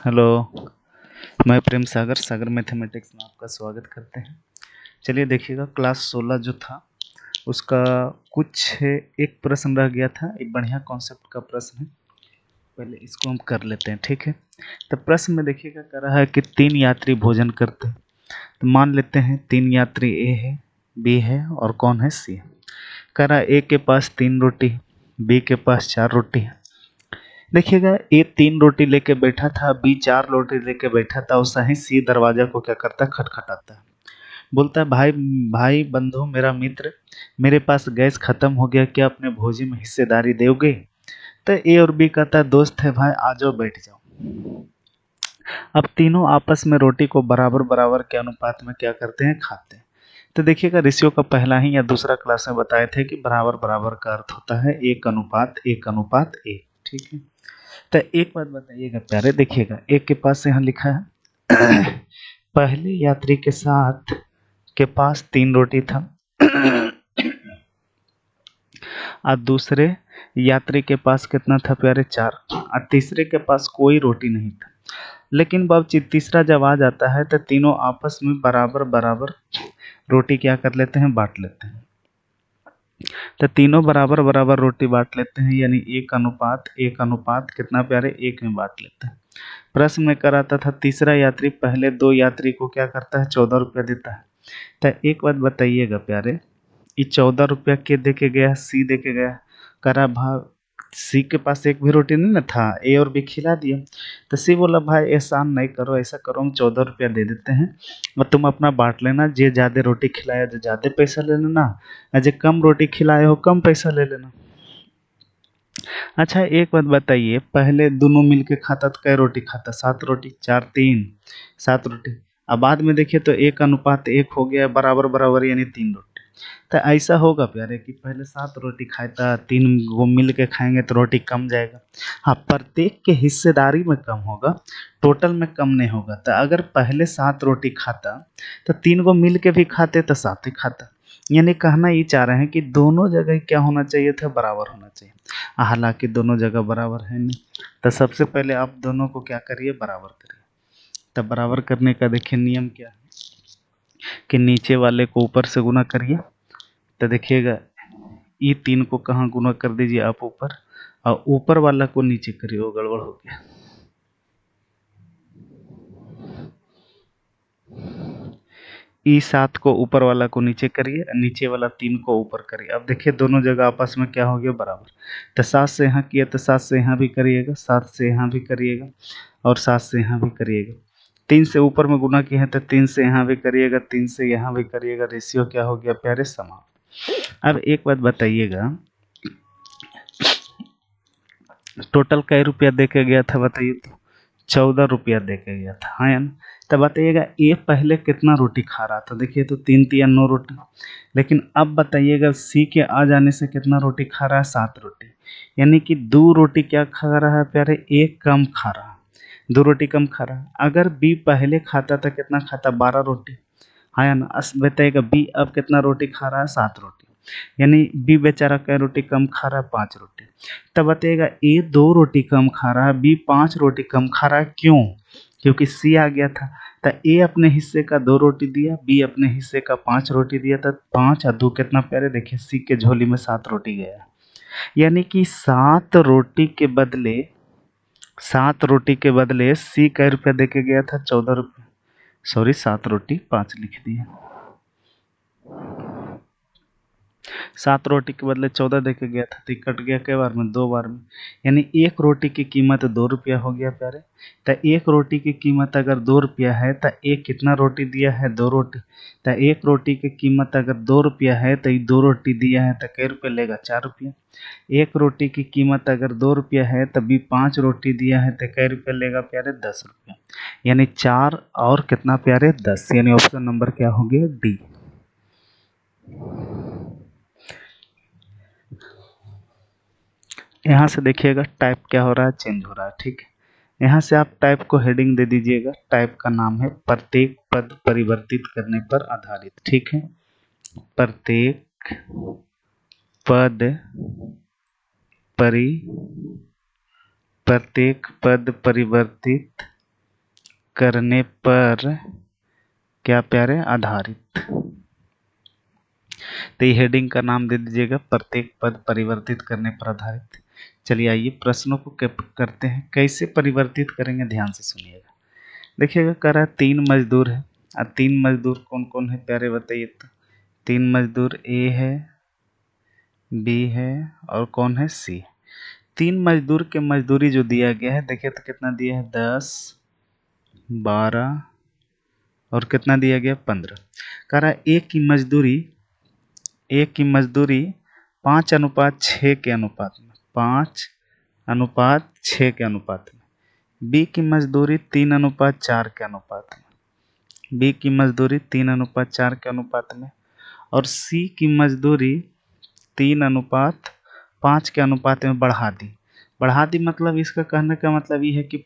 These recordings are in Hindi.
हेलो। मैं प्रेम सागर सागर मैथमेटिक्स में आपका स्वागत करते हैं। चलिए देखिएगा, क्लास 16 जो था उसका कुछ एक प्रश्न रह गया था। एक बढ़िया कॉन्सेप्ट का प्रश्न है, पहले इसको हम कर लेते हैं, ठीक है। तो प्रश्न में देखिएगा, कह रहा है कि 3 यात्री भोजन करते हैं। तो मान लेते हैं 3 यात्री ए है, बी है और कौन है, सी है। कह रहा है ए के पास 3 रोटी है, बी के पास 4 रोटी है। देखिएगा, ए 3 रोटी लेके बैठा था, बी 4 रोटी लेके बैठा था, और सही सी दरवाजा को क्या करता है, खटखटाता है। बोलता है, भाई भाई बंधु मेरा मित्र, मेरे पास गैस खत्म हो गया, क्या अपने भोजी में हिस्सेदारी दोगे। तो ए और बी कहता है, दोस्त है भाई, आ जाओ बैठ जाओ। अब तीनों आपस में रोटी को बराबर बराबर के अनुपात में क्या करते हैं, खाते हैं। तो देखिएगा, रेशियो का पहला ही या दूसरा क्लास में बताए थे कि बराबर बराबर का अर्थ होता है 1:1:1, ठीक है। तो एक बात बताइएगा प्यारे, देखिएगा एक के पास से यहाँ लिखा है पहले यात्री के साथ के पास 3 रोटी था और दूसरे यात्री के पास कितना था प्यारे, 4, और तीसरे के पास कोई रोटी नहीं था। लेकिन बाब तीसरा जब आ जाता है तो तीनों आपस में बराबर बराबर रोटी क्या कर लेते हैं, बांट लेते हैं। तो तीनों बराबर बराबर रोटी बांट लेते हैं, यानी 1:1 कितना प्यारे, 1 में बांट लेते हैं। प्रश्न में कराता था तीसरा यात्री पहले 2 यात्री को क्या करता है, 14 रुपया देता है। तो एक बात बताइएगा प्यारे, ये 14 रुपया के दे के गया, सी दे के गया। करा भाव, सी के पास एक भी रोटी नहीं ना था, ए और बी खिला दिया। तो सी बोला, भाई एहसान नहीं करो, ऐसा करो हम 14 रुपया दे देते हैं और तुम अपना बांट लेना, जे ज़्यादा रोटी खिलाया जो ज़्यादा पैसा ले लेना, और जे कम रोटी खिलाए हो कम पैसा ले लेना। अच्छा एक बात बताइए, पहले दोनों मिलके खाता तो कै रोटी खाता, 7 रोटी, 4 3 7 रोटी। अब बाद में देखिए तो 1:1 हो गया, बराबर बराबर यानी 3 रोटी। तो ऐसा होगा प्यारे कि पहले 7 रोटी खाता, 3 को मिल के खाएंगे तो रोटी कम जाएगा। हाँ, प्रत्येक के हिस्सेदारी में कम होगा, टोटल में कम नहीं होगा। तो अगर पहले 7 रोटी खाता तो 3 को मिल के भी खाते तो 7 ही खाता। यानी कहना ये चाह रहे हैं कि दोनों जगह क्या होना चाहिए था, बराबर होना चाहिए। हालांकि दोनों जगह बराबर है नहीं। तो सबसे पहले आप दोनों को क्या करिए, बराबर करिए। तब बराबर करने का देखिए नियम क्या है कि नीचे वाले को ऊपर से गुना करिए। तो देखिएगा, ये 3 को कहाँ गुना कर दीजिए आप, ऊपर, और ऊपर वाला को नीचे करिए, वो गड़बड़ हो गया। ई 7 को ऊपर वाला को नीचे करिए, नीचे वाला 3 को ऊपर करिए। अब देखिए दोनों जगह आपस में क्या हो गया, बराबर। तो 7 से यहाँ किया तो 7 से यहाँ भी करिएगा, 7 से यहाँ भी करिएगा और 7 से यहाँ भी करिएगा। 3 से ऊपर में गुना किए हैं तो 3 से यहाँ भी करिएगा, 3 से यहाँ भी करिएगा। रेशियो क्या हो गया प्यारे, समान। अब एक बात बताइएगा, टोटल कै रुपया दे के गया था बताइए तो, 14 रुपया दे के गया था, हाँ या ना। तब बताइएगा ए पहले कितना रोटी खा रहा था, देखिए तो 3 3 9 रोटी। लेकिन अब बताइएगा सी के आ जाने से कितना रोटी खा रहा है, 7 रोटी। यानी कि 2 रोटी क्या खा रहा है प्यारे, एक कम खा रहा है, 2 रोटी कम खा रहा है। अगर बी पहले खाता था कितना खाता, 12 रोटी, हाँ या ना। बताइएगा बी अब कितना रोटी खा रहा है, 7 रोटी। यानी बी बेचारा कै रोटी कम खा रहा है, 5 रोटी। तब बताइएगा ए 2 रोटी कम खा रहा है, बी 5 रोटी कम खा रहा है, क्यों, क्योंकि सी आ गया था। तो ए अपने हिस्से का 2 रोटी दिया, बी अपने हिस्से का 5 रोटी दिया था। 5 और 2 कितना प्यारे, देखिए सी के झोली में 7 रोटी गया। यानी कि 7 रोटी के बदले सी कै रुपया दे के गया था, 14 रुपये। सॉरी, 7 रोटी 5 लिख दिया। 7 रोटी के बदले 14 दे के गया था, तो कट गया कई बार में, 2 बार में। यानी एक रोटी की कीमत 2 रुपया हो गया प्यारे। तो एक रोटी की कीमत अगर 2 रुपया है तो एक कितना रोटी दिया है, 2 रोटी। तो एक रोटी की कीमत अगर 2 रुपया है तो ये 2 रोटी दिया है तो कै रुपये लेगा, 4 रुपया। एक रोटी की कीमत अगर 2 रुपया है तभी 5 रोटी दिया है तो कै रुपये लेगा प्यारे, 10 रुपया। यानी 4 और कितना प्यारे, 10। यानी ऑप्शन नंबर क्या हो गया, डी। यहाँ से देखिएगा टाइप क्या हो रहा है, चेंज हो रहा है, ठीक है। यहाँ से आप टाइप को हेडिंग दे दीजिएगा, टाइप का नाम है प्रत्येक पद परिवर्तित करने पर आधारित, ठीक है। प्रत्येक पद प्रत्येक पद परिवर्तित करने पर क्या प्यारे आधारित। तो ये हेडिंग का नाम दे दीजिएगा, प्रत्येक पद परिवर्तित करने पर आधारित। चलिए आइए प्रश्नों को करते हैं। कैसे परिवर्तित करेंगे ध्यान से सुनिएगा। देखिएगा कह रहा है 3 मजदूर है। अब 3 मजदूर कौन कौन है प्यारे बताइए तो। 3 मजदूर ए है, बी है और कौन है सी। 3 मजदूर के मजदूरी जो दिया गया है देखिए तो कितना दिया है 10, 12 और कितना दिया गया 15। कह रहा है एक की मजदूरी 5:6 के अनुपात में, 5:6 के अनुपात में। बी की मजदूरी 3:4 के अनुपात में, बी की मजदूरी 3:4 के अनुपात में। और सी की मजदूरी 3:5 के अनुपात में बढ़ा दी मतलब इसका कहने का मतलब ये है कि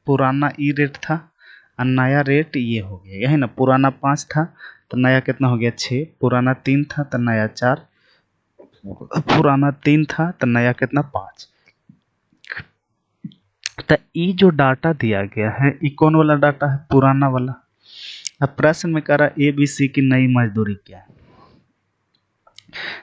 पुराना ई रेट था और नया रेट ये हो गया, यही ना। पुराना 5 था तो नया कितना हो गया 6, पुराना 3 था तो नया 4, पुराना 3 था तो नया कितना 5। तो ये जो डाटा दिया गया है ये कौन वाला डाटा है, पुराना वाला। अब प्रश्न में कह रहा है ए बी सी की नई मजदूरी क्या है।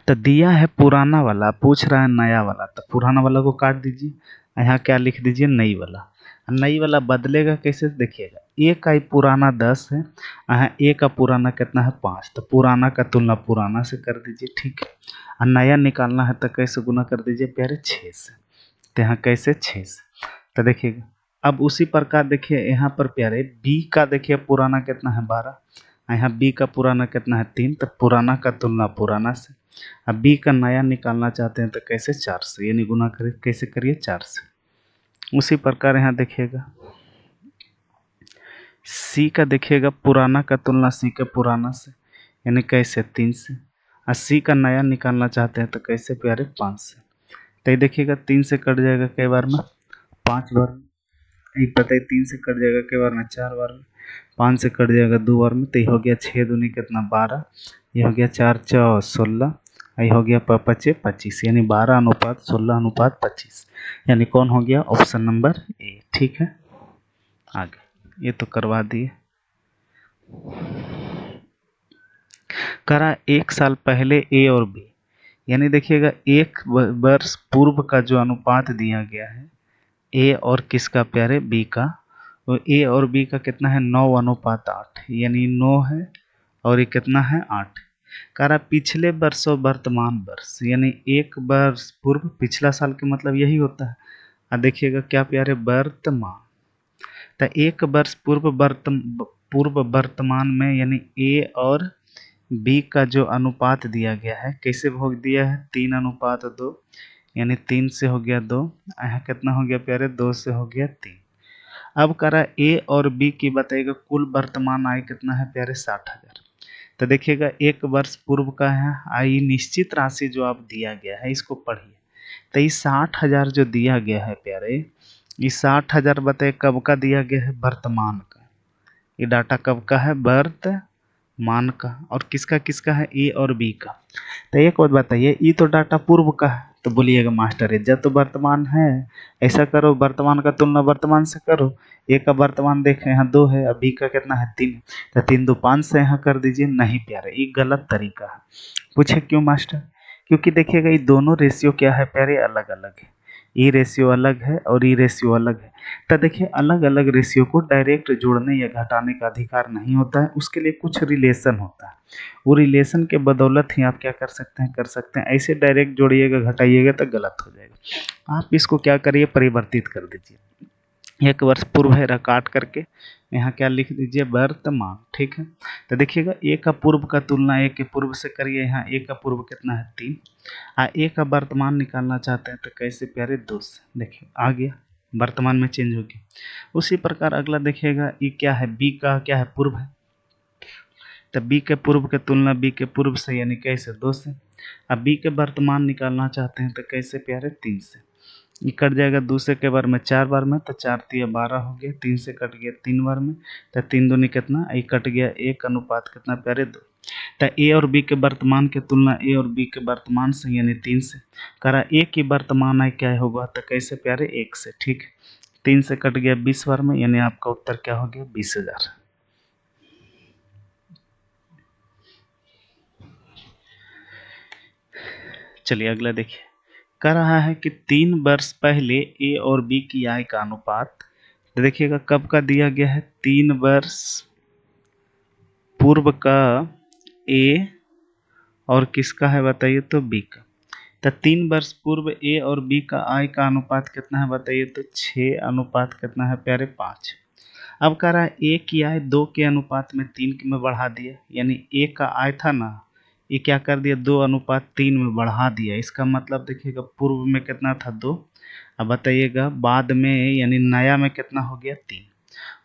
तो दिया है पुराना वाला, पूछ रहा है नया वाला, तो पुराना वाला को काट दीजिए, यहाँ क्या लिख दीजिए नई वाला। नई वाला बदलेगा कैसे देखिएगा, ए का ही पुराना 10 है, यहाँ ए का पुराना कितना है 5, तो पुराना का तुलना पुराना से कर दीजिए, ठीक है। और नया निकालना है तो कैसे गुना कर दीजिए प्यारे 6 से, तो यहाँ कैसे 6 से। तो देखिएगा अब उसी प्रकार देखिए यहाँ पर प्यारे बी का देखिए पुराना कितना है 12, यहाँ बी का पुराना कितना है 3, तो पुराना का तुलना पुराना से। अब बी का नया निकालना चाहते हैं तो कैसे 4 से, यानी गुना करिए, कैसे करिए 4 से। उसी प्रकार यहाँ देखिएगा सी का देखिएगा पुराना का तुलना सी के पुराना से, यानी कैसे 3 से। और सी का नया निकालना चाहते हैं तो कैसे प्यारे 5 से। तो ये देखिएगा 3 से कट जाएगा कई बार में 5 बार में, ये पता है 3 से कट जाएगा कई बार में 4 बार में, 5 से कट जाएगा 2 बार में। तो ये हो गया 6 दूनी कितना 12, ये हो गया 4 4 16, ये हो गया 5 25, यानी 12:16:25, यानी कौन हो गया ऑप्शन नंबर ए, ठीक है। आगे ये तो करवा दिए। करा 1 साल पहले ए और बी, यानी देखिएगा 1 वर्ष पूर्व का जो अनुपात दिया गया है ए और किसका प्यारे बी का, तो ए और बी का कितना है 9:8, यानी 9 है और ये कितना है 8। कह रहा पिछले वर्ष और वर्तमान वर्ष, यानी 1 वर्ष पूर्व, पिछला साल के मतलब यही होता है। और देखिएगा क्या प्यारे वर्तमान, तो 1 वर्ष पूर्व वर्तमान में, यानी ए और बी का जो अनुपात दिया गया है कैसे भोग दिया है 3:2, यानी 3 से हो गया 2, यहाँ कितना हो गया प्यारे 2 से हो गया 3। अब करा ए और बी की बताइएगा कुल वर्तमान आय कितना है प्यारे 60,000। तो देखिएगा 1 वर्ष पूर्व का है आय निश्चित राशि जो आप दिया गया है इसको पढ़िए। तो ये 60,000 जो दिया गया है प्यारे, ये 60,000 बताइए कब का दिया गया है, वर्तमान का। ये डाटा कब का है, वर्तमान का। और किसका किसका है, ए और बी का। तो एक बात बताइए, ये तो डाटा पूर्व का है, तो बोलिएगा मास्टर इज्जत तो वर्तमान है, ऐसा करो वर्तमान का तुलना वर्तमान से करो। ए का वर्तमान देखें यहाँ 2 है, अब बी का कितना है 3, तो 3 2 5 से यहाँ कर दीजिए। नहीं प्यारे ये गलत तरीका है। पूछे क्यों मास्टर, क्योंकि देखिएगा ये दोनों रेशियो क्या है प्यारे अलग अलग है, ई रेशियो अलग है और ई रेशियो अलग है। तो देखिए अलग अलग रेशियो को डायरेक्ट जोड़ने या घटाने का अधिकार नहीं होता है, उसके लिए कुछ रिलेशन होता है। वो रिलेशन के बदौलत ही आप क्या कर सकते हैं। ऐसे डायरेक्ट जोड़िएगा घटाइएगा तो गलत हो जाएगा। आप इसको क्या करिए परिवर्तित कर दीजिए, 1 वर्ष पूर्व है काट करके यहाँ क्या लिख दीजिए वर्तमान, ठीक है। तो देखिएगा ए का पूर्व का तुलना ए के पूर्व से करिए, यहाँ ए का पूर्व कितना है 3, ए का वर्तमान निकालना चाहते हैं तो कैसे प्यारे 2 से। देखिए आ गया वर्तमान में चेंज हो गया। उसी प्रकार अगला देखिएगा ये क्या है, बी का क्या है पूर्व है, तो बी के पूर्व के तुलना बी के पूर्व से, यानी कैसे 2 से। अब बी के वर्तमान निकालना चाहते हैं तो कैसे प्यारे 3 से। ये कट जाएगा 2 से के बार में 4 बार में, तो 4 3 12 हो गया, 3 से कट गया 3 बार में, तो 3 दूनी कितना, ये कट गया 1 अनुपात कितना प्यारे 2। तो ए और बी के वर्तमान की तुलना ए और बी के वर्तमान से, यानी 3 से। करा ए की वर्तमान आय क्या होगा, तो कैसे प्यारे 1 से, ठीक है। 3 से कट गया 20 बार में, यानी आपका उत्तर क्या हो गया 20,000। चलिए अगला देखिए, कह रहा है कि 3 वर्ष पहले ए और बी की आय का अनुपात, तो देखिएगा कब का दिया गया है, 3 वर्ष पूर्व का ए और किसका है बताइए, तो बी का। तो 3 वर्ष पूर्व ए और बी का आय का अनुपात कितना है बताइए, तो 6 अनुपात कितना है प्यारे 5। अब कह रहा है ए की आय 2 के अनुपात में 3 में बढ़ा दिया, यानी ए का आय था ना, ये क्या कर दिया 2 अनुपात 3 में बढ़ा दिया। इसका मतलब देखिएगा पूर्व में कितना था 2, अब बताइएगा बाद में यानी नया में कितना हो गया 3।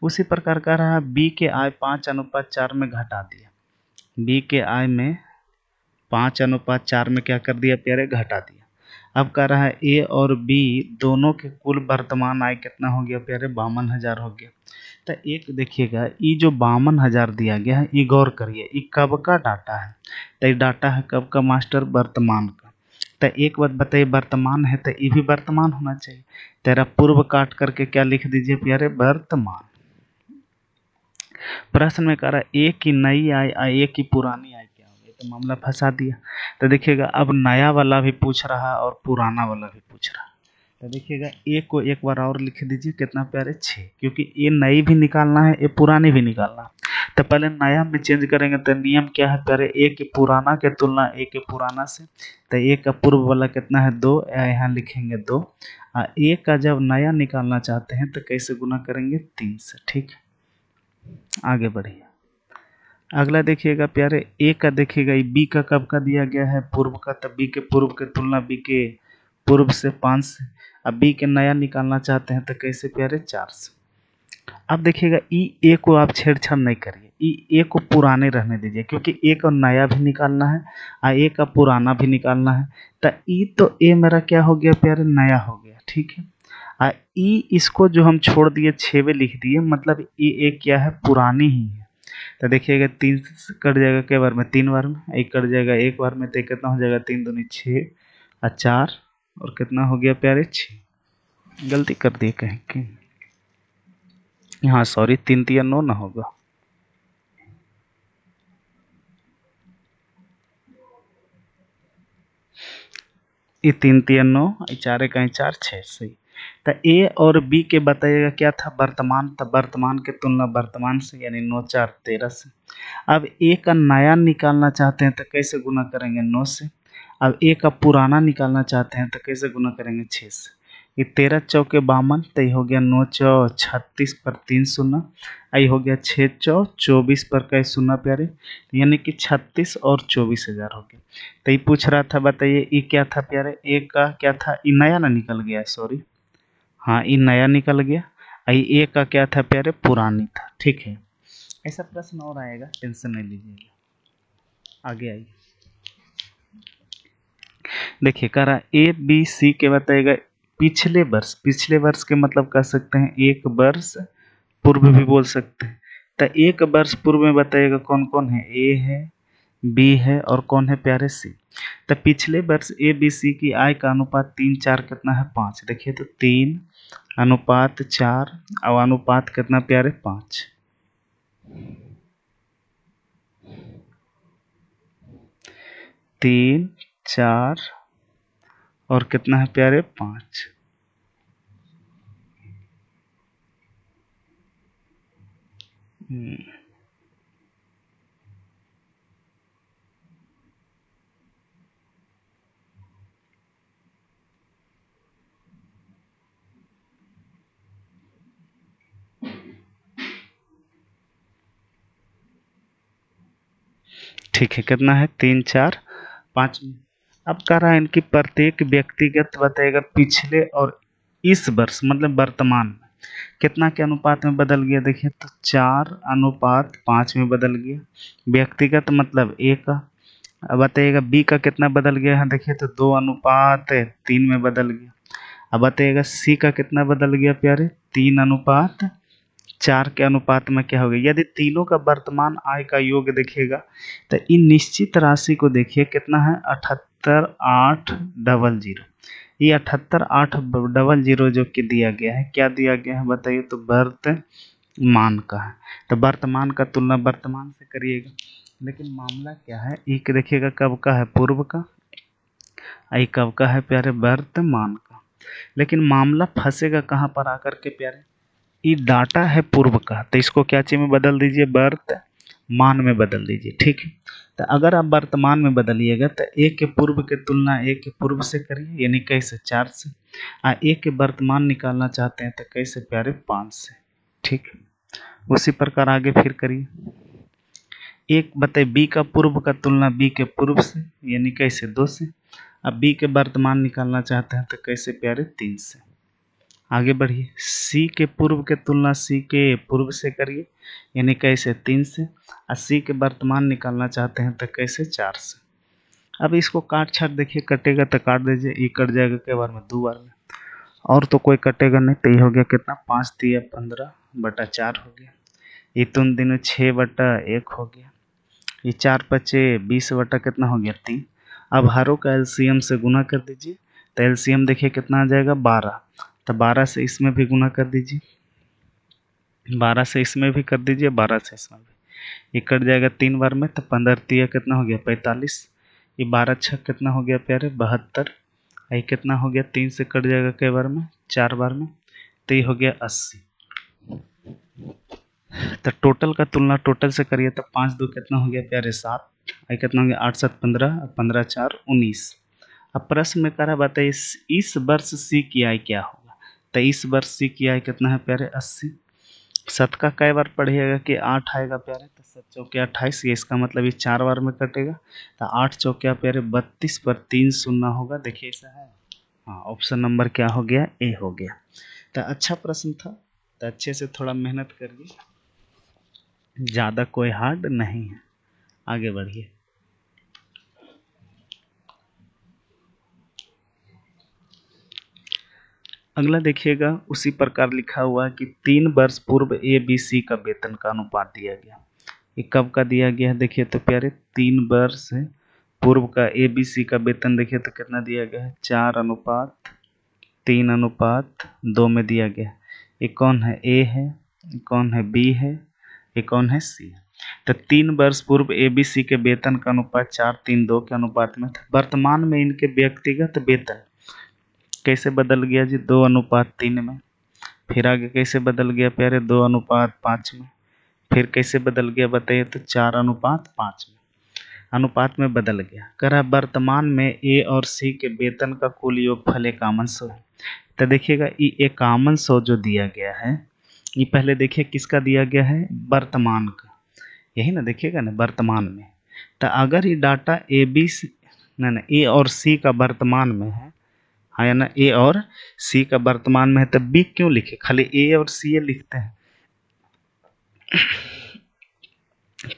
उसी प्रकार कह रहा है बी के आय 5 अनुपात 4 में घटा दिया, बी के आय में 5 अनुपात 4 में क्या कर दिया प्यारे, घटा दिया। अब कह रहा है ए और बी दोनों के कुल वर्तमान आय कितना हो गया प्यारे, 52,000 हो गया। तो एक देखिएगा ये जो 52,000 दिया गया है, ये गौर करिए ये कब का डाटा है, तो ये डाटा है कब का मास्टर, वर्तमान का। तो एक बात बताइए, वर्तमान है तो ये भी वर्तमान होना चाहिए, तेरा पूर्व काट करके क्या लिख दीजिए प्यारे, वर्तमान। प्रश्न में कह रहा है ए की नई आय और ए की पुरानी आय क्या होगी, तो मामला फंसा दिया। तो देखिएगा अब नया वाला भी पूछ रहा है और पुराना वाला भी पूछ रहा है। तो देखिएगा ए को एक बार और लिख दीजिए कितना प्यारे 6, क्योंकि ये नई भी निकालना है ये पुरानी भी निकालना है। तो पहले नया में चेंज करेंगे तो नियम क्या है प्यारे, ए के पुराना के तुलना ए के पुराना से। तो ए का पूर्व वाला कितना है 2, यहाँ लिखेंगे 2। ए का जब नया निकालना चाहते हैं तो कैसे गुना करेंगे 3 से, ठीक। आगे बढ़िए, अगला देखिएगा प्यारे ए का, देखिएगा ये बी का कब का दिया गया है, पूर्व का। तब बी के पूर्व के तुलना बी के पूर्व से 5 से। अब बी के नया निकालना चाहते हैं तो कैसे प्यारे 4 से। अब देखिएगा ई ए को आप छेड़छाड़ नहीं करिए, ई ए को पुराने रहने दीजिए, क्योंकि ए का नया भी निकालना है और ए का पुराना भी निकालना है। तो ई तो ए मेरा क्या हो गया प्यारे, नया हो गया, ठीक है। और ई इसको जो हम छोड़ दिए 6 में लिख दिए, मतलब ई ए क्या है, पुरानी ही है। तो देखिएगा 3 कट जाएगा कई बार में, 3 बार में, एक कट जाएगा एक बार में, तो कितना हो जाएगा 3 दूनी 6 और 4 और कितना हो गया प्यारे 6। गलती कर दिए कहीं की, हाँ सॉरी 3 3 9 ना होगा, ये 3 3 9, 4 कहीं 4 6 सही। तो ए और बी के बताइएगा क्या था, वर्तमान, तब वर्तमान के तुलना वर्तमान से, यानी 9 4 13 से। अब ए का नया निकालना चाहते हैं तो कैसे गुना करेंगे 9 से। अब ए का पुराना निकालना चाहते हैं तो कैसे गुना करेंगे 6 से। ये 13 चौके 52, तो ये हो गया 9 चौ 36 पर 3 शून्य, आई हो गया 6 चौ 24 पर कई शून्य प्यारे, यानी कि 36 और 24,000 हो गया। तो ये पूछ रहा था बताइए ये क्या था प्यारे, ए का क्या था, ये नया ना निकल गया, सॉरी हाँ ये नया निकल गया। ए का क्या था प्यारे, पुरानी था, ठीक है। ऐसा प्रश्न और आएगा, टेंशन नहीं लीजिएगा। आगे आइए, देखिए कह रहा ए बी सी के बताएगा पिछले वर्ष, पिछले वर्ष के मतलब कह सकते हैं एक वर्ष पूर्व भी बोल सकते हैं। तो एक वर्ष पूर्व में बताइएगा कौन कौन है, ए है, बी है और कौन है प्यारे सी। तो पिछले वर्ष ए बी सी की आय का अनुपात 3 4 कितना है 5, देखिए तो 3 अनुपात 4 और अनुपात कितना प्यारे 5। 3 4 और कितना है प्यारे 5। ठीक है, कितना है 3 4 5। अब कह रहा है इनकी प्रत्येक व्यक्तिगत बताएगा पिछले और इस वर्ष मतलब वर्तमान में कितना के अनुपात में बदल गया, देखिए तो 4 अनुपात 5 में बदल गया। व्यक्तिगत मतलब ए का। अब बताइएगा बी का कितना बदल गया है, देखिए तो 2 अनुपात 3 में बदल गया। अब बताइएगा सी का कितना बदल गया प्यारे, 3 अनुपात 4 के अनुपात में क्या हो गया। यदि तीनों का वर्तमान आय का योग देखिएगा तो इन निश्चित राशि को देखिए कितना है 78,800, ये 78 800 जो कि दिया गया है, क्या दिया गया है बताइए, तो वर्तमान का है। तो वर्तमान का तुलना वर्तमान से करिएगा, लेकिन मामला क्या है, एक देखिएगा कब का है, पूर्व का, आई कब का है प्यारे, वर्तमान का। लेकिन मामला फंसेगा कहाँ पर आकर के प्यारे, ये डाटा है पूर्व का, तो इसको क्या चीज में बदल दीजिए, वर्तमान में बदल दीजिए, ठीक है। तो अगर आप वर्तमान में बदलिएगा तो एक के पूर्व के तुलना एक के पूर्व से करिए, यानी कैसे, 4 से। एक के वर्तमान निकालना चाहते हैं तो कैसे प्यारे, 5 से, ठीक है। उसी प्रकार आगे फिर करिए, एक बताइए बी का पूर्व का तुलना बी के पूर्व से, यानी कैसे, 2 से। अब बी के वर्तमान निकालना चाहते हैं तो कैसे प्यारे, 3 से। आगे बढ़िए, सी के पूर्व के तुलना सी के पूर्व से करिए, यानी कैसे, 3 से। और सी के वर्तमान निकालना चाहते हैं तो कैसे, 4 से। अब इसको काट छाट देखिए, कटेगा तो काट दीजिए, ये कट जाएगा कई बार में, 2 बार में, और तो कोई कटेगा नहीं। तो ये हो गया कितना, 5 तिया 15/4 हो गया। ये 3 दिन 6/1 हो गया। ये 4 पचे 20 बटा कितना हो गया, 3। अब हरों का एलसीएम से गुना कर दीजिए, तो एलसीएम देखिए कितना आ जाएगा, 12। तो 12 से इसमें भी गुना कर दीजिए, 12 से इसमें भी कर दीजिए, 12 से इसमें भी, ये कट जाएगा 3 बार में। तो 15 तिया कितना हो गया, 45। ये 12 छः कितना हो गया प्यारे, 72। ये कितना हो गया, 3 से कट जाएगा कई बार में, 4 बार में, तो ये हो गया 80। तो टोटल का तुलना टोटल से करिए, तो 5 2 कितना हो गया प्यारे, 7। आई कितना हो गया, 8 7 15, 15 4 19। अब प्रश्न में कह रहा बताइए इस वर्ष सी की आय क्या होगा। तो इस वर्ष सी की आय कितना है प्यारे, 80। 7 का कई बार पढ़िएगा कि 8 आएगा प्यारे, तो 7 चौके 28, ये इसका मतलब ये 4 बार में कटेगा। तो 8 चौके प्यारे 32 पर 3 शून्य होगा, देखिए ऐसा है। हाँ, ऑप्शन नंबर क्या हो गया, ए हो गया। तो अच्छा प्रश्न था, तो अच्छे से थोड़ा मेहनत करिए, ज़्यादा कोई हार्ड नहीं है। आगे बढ़िए, अगला देखिएगा, उसी प्रकार लिखा हुआ है कि 3 वर्ष पूर्व ए बी सी का वेतन का अनुपात दिया गया। ये कब का दिया गया है, देखिए तो प्यारे 3 वर्ष पूर्व का ए बी सी का वेतन देखिए तो कितना दिया गया है, 4:3:2 में दिया गया है। ये कौन है, ए है, ये कौन है, बी है, ये कौन है, सी है। तो 3 वर्ष पूर्व ए बी सी के वेतन का अनुपात 4:3:2 के अनुपात में था। वर्तमान में इनके व्यक्तिगत वेतन कैसे बदल गया जी, 2:3 में। फिर आगे कैसे बदल गया प्यारे, 2:5 में। फिर कैसे बदल गया बताइए, तो 4:5 में, अनुपात में बदल गया। कह रहा वर्तमान में ए और सी के वेतन का कुल योगफल 1 है। तो देखिएगा ये 1 जो दिया गया है, ये पहले देखिए किसका दिया गया है, वर्तमान का, यही ना देखिएगा ना, वर्तमान में। तो अगर ये डाटा ए बी सी ना ए और सी का वर्तमान में है, हाँ या ना, ए और सी का वर्तमान में है, तब बी क्यों लिखे, खाली ए और सी ये लिखते हैं,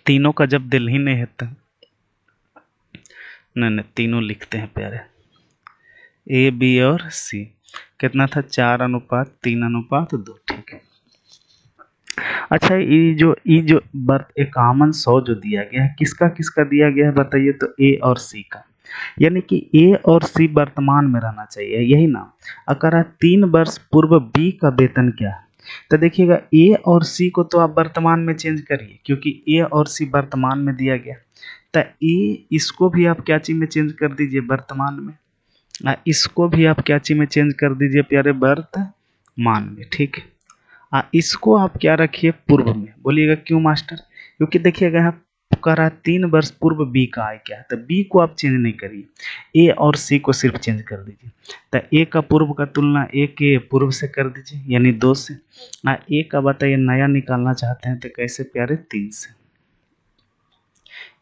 तीनों का जब दिल ही नहीं है तो नहीं, तीनों लिखते हैं प्यारे, ए बी और सी। कितना था, 4:3:2, ठीक है। अच्छा, ये जो बर्थ 1 जो दिया गया है, किसका किसका दिया गया है बताइए, तो ए और सी का, यानी कि ए और सी वर्तमान में रहना चाहिए, यही ना। अगर 3 वर्ष पूर्व बी का वेतन क्या है, तो देखिएगा ए और सी को तो आप वर्तमान में चेंज करिए, क्योंकि ए और सी वर्तमान में दिया गया। तो ए इसको भी आप क्या चीज में चेंज कर दीजिए, वर्तमान में। इसको भी आप क्या चीज में चेंज कर दीजिए प्यारे, वर्तमान में, ठीक है। इसको आप क्या रखिए, पूर्व में। बोलिएगा क्यों मास्टर, क्योंकि देखिएगा यहाँ कह रहा है 3 वर्ष पूर्व बी का आय क्या है, तो बी को आप चेंज नहीं करिए, ए और सी को सिर्फ चेंज कर दीजिए। तो ए का पूर्व का तुलना ए के पूर्व से कर दीजिए, यानी 2 से। ए का बताइए नया निकालना चाहते हैं तो कैसे प्यारे, 3 से।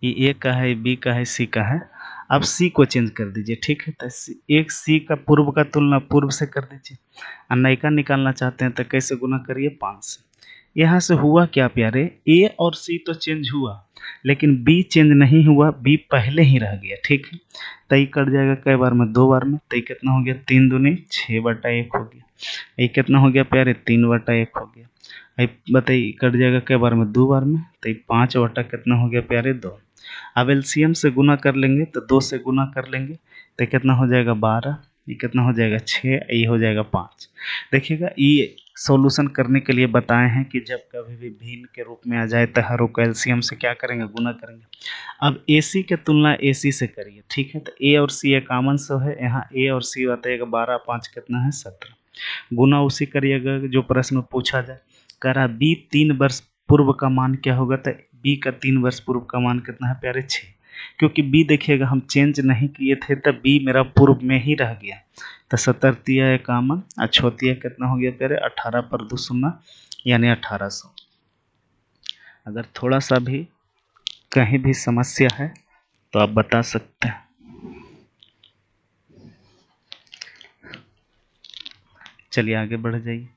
ये ए का है, बी का है, सी का है। अब सी को चेंज कर दीजिए, ठीक है। तो एक सी का पूर्व का तुलना पूर्व से कर दीजिए, और नयका निकालना चाहते हैं तो कैसे गुना करिए, 5 से। यहाँ से हुआ क्या प्यारे, ए और सी तो चेंज हुआ, लेकिन बी चेंज नहीं हुआ, बी पहले ही रह गया, ठीक है। तो ये कट जाएगा कई बार में, 2 बार में। तो ये कितना हो गया, 3 दूनी 6/1 हो गया। ये कितना हो गया प्यारे, 3/1 हो गया। बताइए कट जाएगा कई बार में, 2 बार में। तो ये 5 बटा कितना हो गया प्यारे, 2। अब एलसीएम से गुना कर लेंगे, तो 2 से गुना कर लेंगे तो कितना हो जाएगा, 12। ये कितना हो जाएगा 6, ये हो जाएगा 5। देखिएगा ये सॉल्यूशन करने के लिए बताए हैं कि जब कभी भी भिन्न के रूप में आ जाए तो हर कैल्शियम से क्या करेंगे, गुना करेंगे। अब AC के तुलना AC से करिए, ठीक है। तो A और C एक कॉमन सो है, यहाँ A और C बताइएगा 12, 5 कितना है 17, गुना उसी करिएगा जो प्रश्न में पूछा जाए। करा B 3 वर्ष पूर्व का मान क्या होगा, तो B का 3 वर्ष पूर्व का मान कितना है प्यारे 6, क्योंकि B देखिएगा हम चेंज नहीं किए थे तो B मेरा पूर्व में ही रह गया। तो 17 इक्यावन और 6 कितना हो गया प्यारे 18 पर 2 शून्य यानी 1800। अगर थोड़ा सा भी कहीं भी समस्या है तो आप बता सकते हैं। चलिए आगे बढ़ जाइए।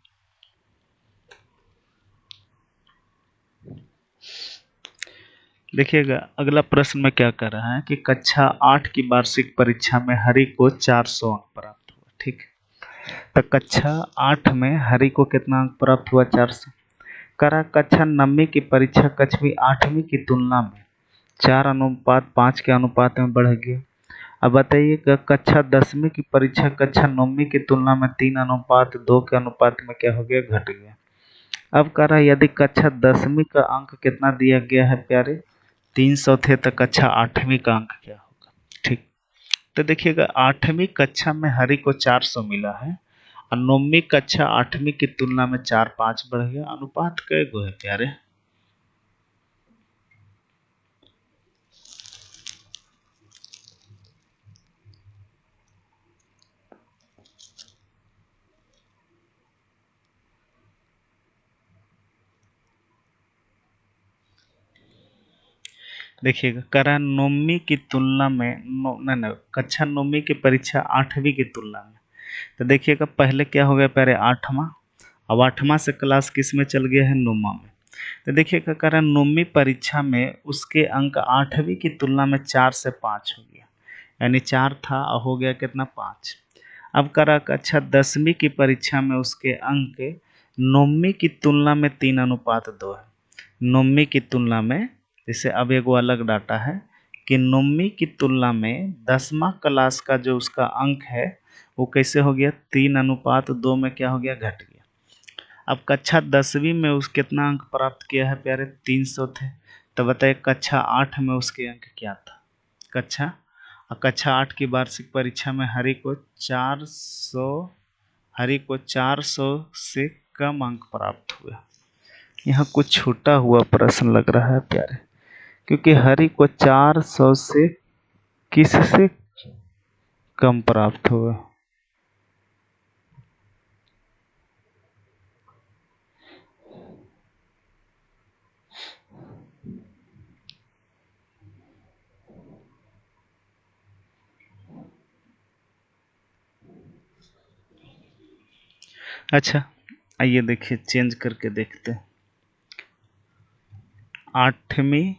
देखिएगा अगला प्रश्न में क्या कर रहा है कि कक्षा 8 की वार्षिक परीक्षा में हरि को 400 अंक प्राप्त हुआ, ठीक। तो कक्षा 8 में हरि को कितना अंक प्राप्त हुआ 400। करा कक्षा 9वीं की परीक्षा कक्षा 8वीं की तुलना में 4:5 के अनुपात में बढ़ गया। अब बताइए कक्षा 10वीं की परीक्षा कक्षा 9वीं की तुलना में 3:2 के अनुपात में क्या हो गया, घट गया। अब कह रहा है यदि कक्षा 10वीं का अंक कितना दिया गया है प्यारे 300 थे तो कक्षा 8वीं का अंक क्या होगा, ठीक। तो देखिएगा 8वीं कक्षा में हरि को 400 मिला है और 9वीं कक्षा 8वीं की तुलना में 4-5 बढ़ गया। अनुपात कै गो है प्यारे, देखिएगा करा 9वीं की तुलना में नहीं कक्षा 9वीं की परीक्षा 8वीं की तुलना में। तो देखिएगा पहले क्या हो गया प्यारे 8वां, अब 8वां से क्लास किस में चल गया है 9वां में। तो देखिएगा करा 9वीं परीक्षा में उसके अंक 8वीं की तुलना में 4 से 5 हो गया, यानी 4 था और हो गया कितना 5। अब करा कक्षा 10वीं की परीक्षा में उसके अंक 9वीं की तुलना में 3:2 है। 9वीं की तुलना में जैसे अब एक वो अलग डाटा है कि 9वीं की तुलना में 10वां क्लास का जो उसका अंक है वो कैसे हो गया 3:2 में क्या हो गया, घट गया। अब कक्षा 10वीं में उस कितना अंक प्राप्त किया है प्यारे 300 थे। तो बताइए कक्षा 8 में उसके अंक क्या था, कक्षा 8 की वार्षिक परीक्षा में हरि को 400 से कम अंक प्राप्त हुए। यहाँ कुछ छूटा हुआ प्रश्न लग रहा है प्यारे, क्योंकि हरि को 400 से किससे कम प्राप्त हुआ। अच्छा आइए देखिए चेंज करके देखते हैं। 8वीं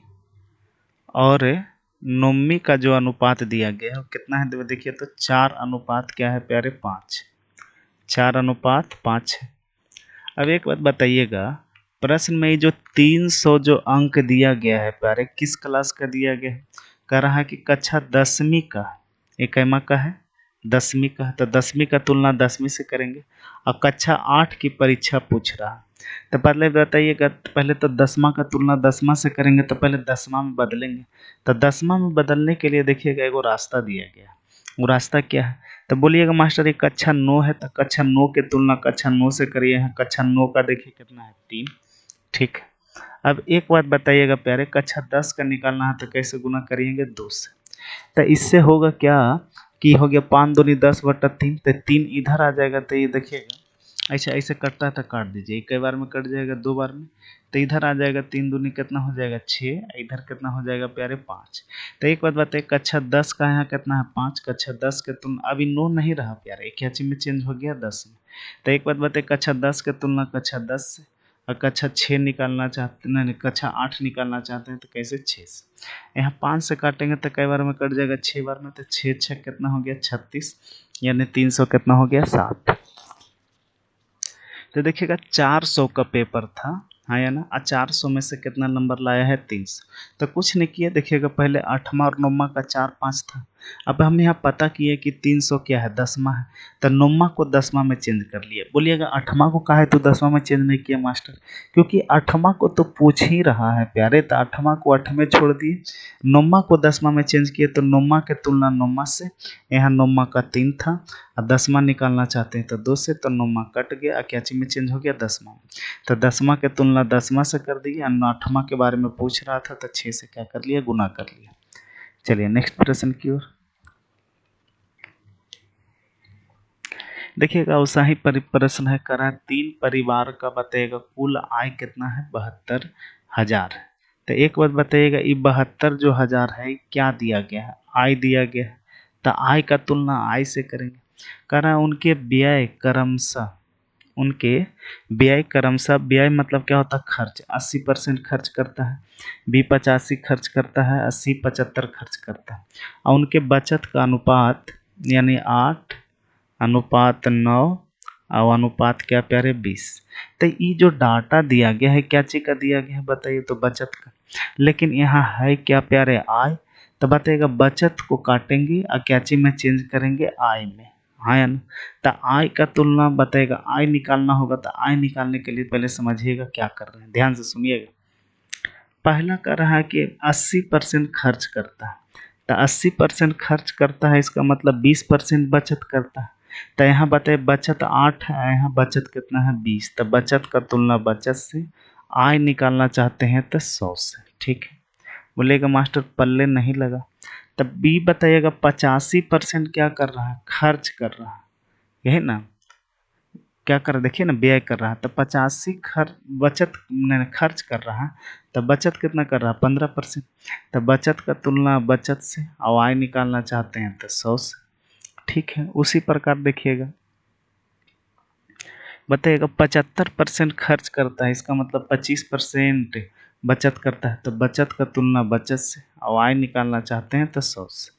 और 9वीं का जो अनुपात दिया गया है वो कितना है, देखिए तो 4 अनुपात क्या है प्यारे 5, 4:5 है। अब एक बात बताइएगा प्रश्न में जो 300 जो अंक दिया गया है प्यारे किस क्लास का दिया गया है, कह रहा है कि कक्षा 10वीं का, एक कैमा का है 10वीं का, तो 10वीं का तुलना 10वीं से करेंगे और कक्षा 8 की परीक्षा पूछ रहा है। तो पहले बताइएगा पहले तो 10वां का तुलना 10वां से करेंगे तो पहले 10वां में बदलेंगे। तो 10वां में बदलने के लिए देखिएगा एगो रास्ता दिया गया, वो रास्ता क्या है, तो बोलिएगा मास्टर ये कक्षा 9 है तो कक्षा 9 के तुलना कक्षा 9 से करिए। यहाँ कक्षा 9 का देखिए कितना है 3, ठीक। अब एक बात बताइएगा प्यारे कक्षा 10 का निकालना है तो कैसे गुना करिएंगे 2 से। तो इससे होगा क्या कि हो गया 5 दूनी 10/3, तो 3 इधर आ जाएगा। तो ये देखिएगा ऐसे ऐसे कटता है तो काट दीजिए, कई बार में कट जाएगा 2 बार में, तो इधर आ जाएगा 3 दूनी कितना हो जाएगा 6, इधर कितना हो जाएगा प्यारे 5। तो एक बात बताइए कक्षा 10 का यहाँ कितना है 5, कक्षा 10 के तुलना अभी 9 नहीं रहा प्यारे, एक चीज में चेंज हो गया 10 में। तो एक बात बताइए कक्षा 10 के तुलना कक्षा 10 से, और कक्षा 6 निकालना चाहते नहीं कक्षा 8 निकालना चाहते हैं तो कैसे 6 से। यहाँ 5 से काटेंगे तो कई बार में कट जाएगा 6 बार में, तो 6 6 कितना हो गया 36, यानी 300 कितना हो गया 7। तो देखिएगा 400 का पेपर था, हाँ या ना, 400 में से कितना नंबर लाया है 300। तो कुछ नहीं किया, देखिएगा पहले 8वां और 9वां का 4 5 था, अब हम यहाँ पता किए कि 300 क्या है, दसवां है, तो नौवां को दसवां में चेंज कर लिए। बोलिएगा आठवां को काहे तो दसवां में चेंज नहीं किया मास्टर? क्योंकि आठवां को तो पूछ ही रहा है प्यारे, तो आठवां को 8 में छोड़ दिए, नौवां को दसवां में चेंज किए, तो नौवां के तुलना नौवां से, यहाँ नौवां का 3 था और दसवां निकालना चाहते हैं तो 2 से, तो नौवां कट गया, क्या चीज में चेंज हो गया, दसवां। तो दसवां के तुलना दसवां से कर दिए, और आठवां के बारे में पूछ रहा था तो 6 से क्या कर लिया, गुना कर लिया। चलिए नेक्स्ट प्रश्न की ओर देखिएगा। वैसा ही प्रश्न है, करा 3 परिवार का बताइएगा कुल आय कितना है, 72,000। तो एक बात बताइएगा, ये 72 जो हजार है क्या दिया गया है, आय दिया गया है, तो आय का तुलना आय से करेंगे। करा उनके व्यय क्रमशः, उनके व्यय क्रमशः, व्यय मतलब क्या होता है, खर्च 80% खर्च करता है, बी 85 खर्च करता है, 80 75 खर्च करता है, और उनके बचत का अनुपात यानी 8:9 और अनुपात क्या प्यारे 20। तो ये जो डाटा दिया गया है क्या चीज का दिया गया है बताइए, तो बचत का। लेकिन यहाँ है क्या प्यारे, आय। तो बताइएगा बचत को काटेंगे और क्या चीज में चेंज करेंगे, आय में, है ना। तो आय का तुलना बताइएगा, आय निकालना होगा, तो आय निकालने के लिए पहले समझिएगा क्या कर रहे हैं, ध्यान से सुनिएगा। पहला कर रहा है कि 80% खर्च करता है, तो 80% खर्च करता है, इसका मतलब 20% बचत करता है। तो यहाँ बताइए बचत 8 है, यहाँ बचत कितना है 20, तो बचत का तुलना बचत से, आय निकालना चाहते हैं तो 100 से, ठीक है। बोलेगा मास्टर पल्ले नहीं लगा, तब बी बताइएगा 85% क्या कर रहा है, खर्च कर रहा है, यही ना, क्या कर देखिए ना, व्यय कर रहा है, तो 85 बचत नहीं, खर्च कर रहा है, तो बचत कितना कर रहा है 15%। तो बचत का तुलना बचत से, और आय निकालना चाहते हैं तो 100 से, ठीक है। उसी प्रकार देखिएगा, बताइएगा 75% खर्च करता है, इसका मतलब 25% बचत करता है, तो बचत का तुलना बचत से, और आय निकालना चाहते हैं तो 100 से।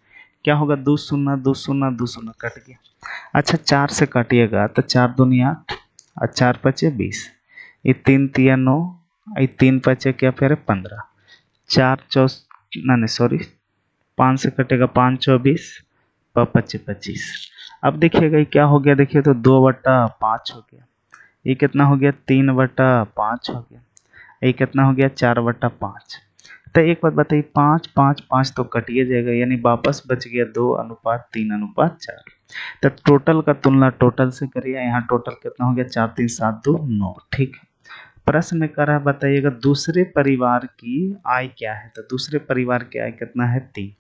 क्या होगा, 2 शून्य 2 शून्य 2 शून्य कट गया। अच्छा 4 से काटिएगा तो 4 दूनी 8 और 4 पचे 20, ये 3 तिया 9, ये 3 पचे क्या फिर 15, 4 चौ नहीं सॉरी 5 से कटेगा 5 24, 25 25। अब देखिएगा ये क्या हो गया, देखिए तो 2/5 हो गया, ये कितना हो गया 3/5 हो गया, ये कितना हो गया 4/5। तो एक बात बताइए 5 5 5 तो कटिए जाएगा, यानी वापस बच गया 2:3:4। तो टोटल का तुलना टोटल से करिए, यहाँ टोटल कितना हो गया 4 3 7 2 9, ठीक है। प्रश्न में कह रहा है बताइएगा दूसरे परिवार की आय क्या है, तो दूसरे परिवार की आय कितना है 3।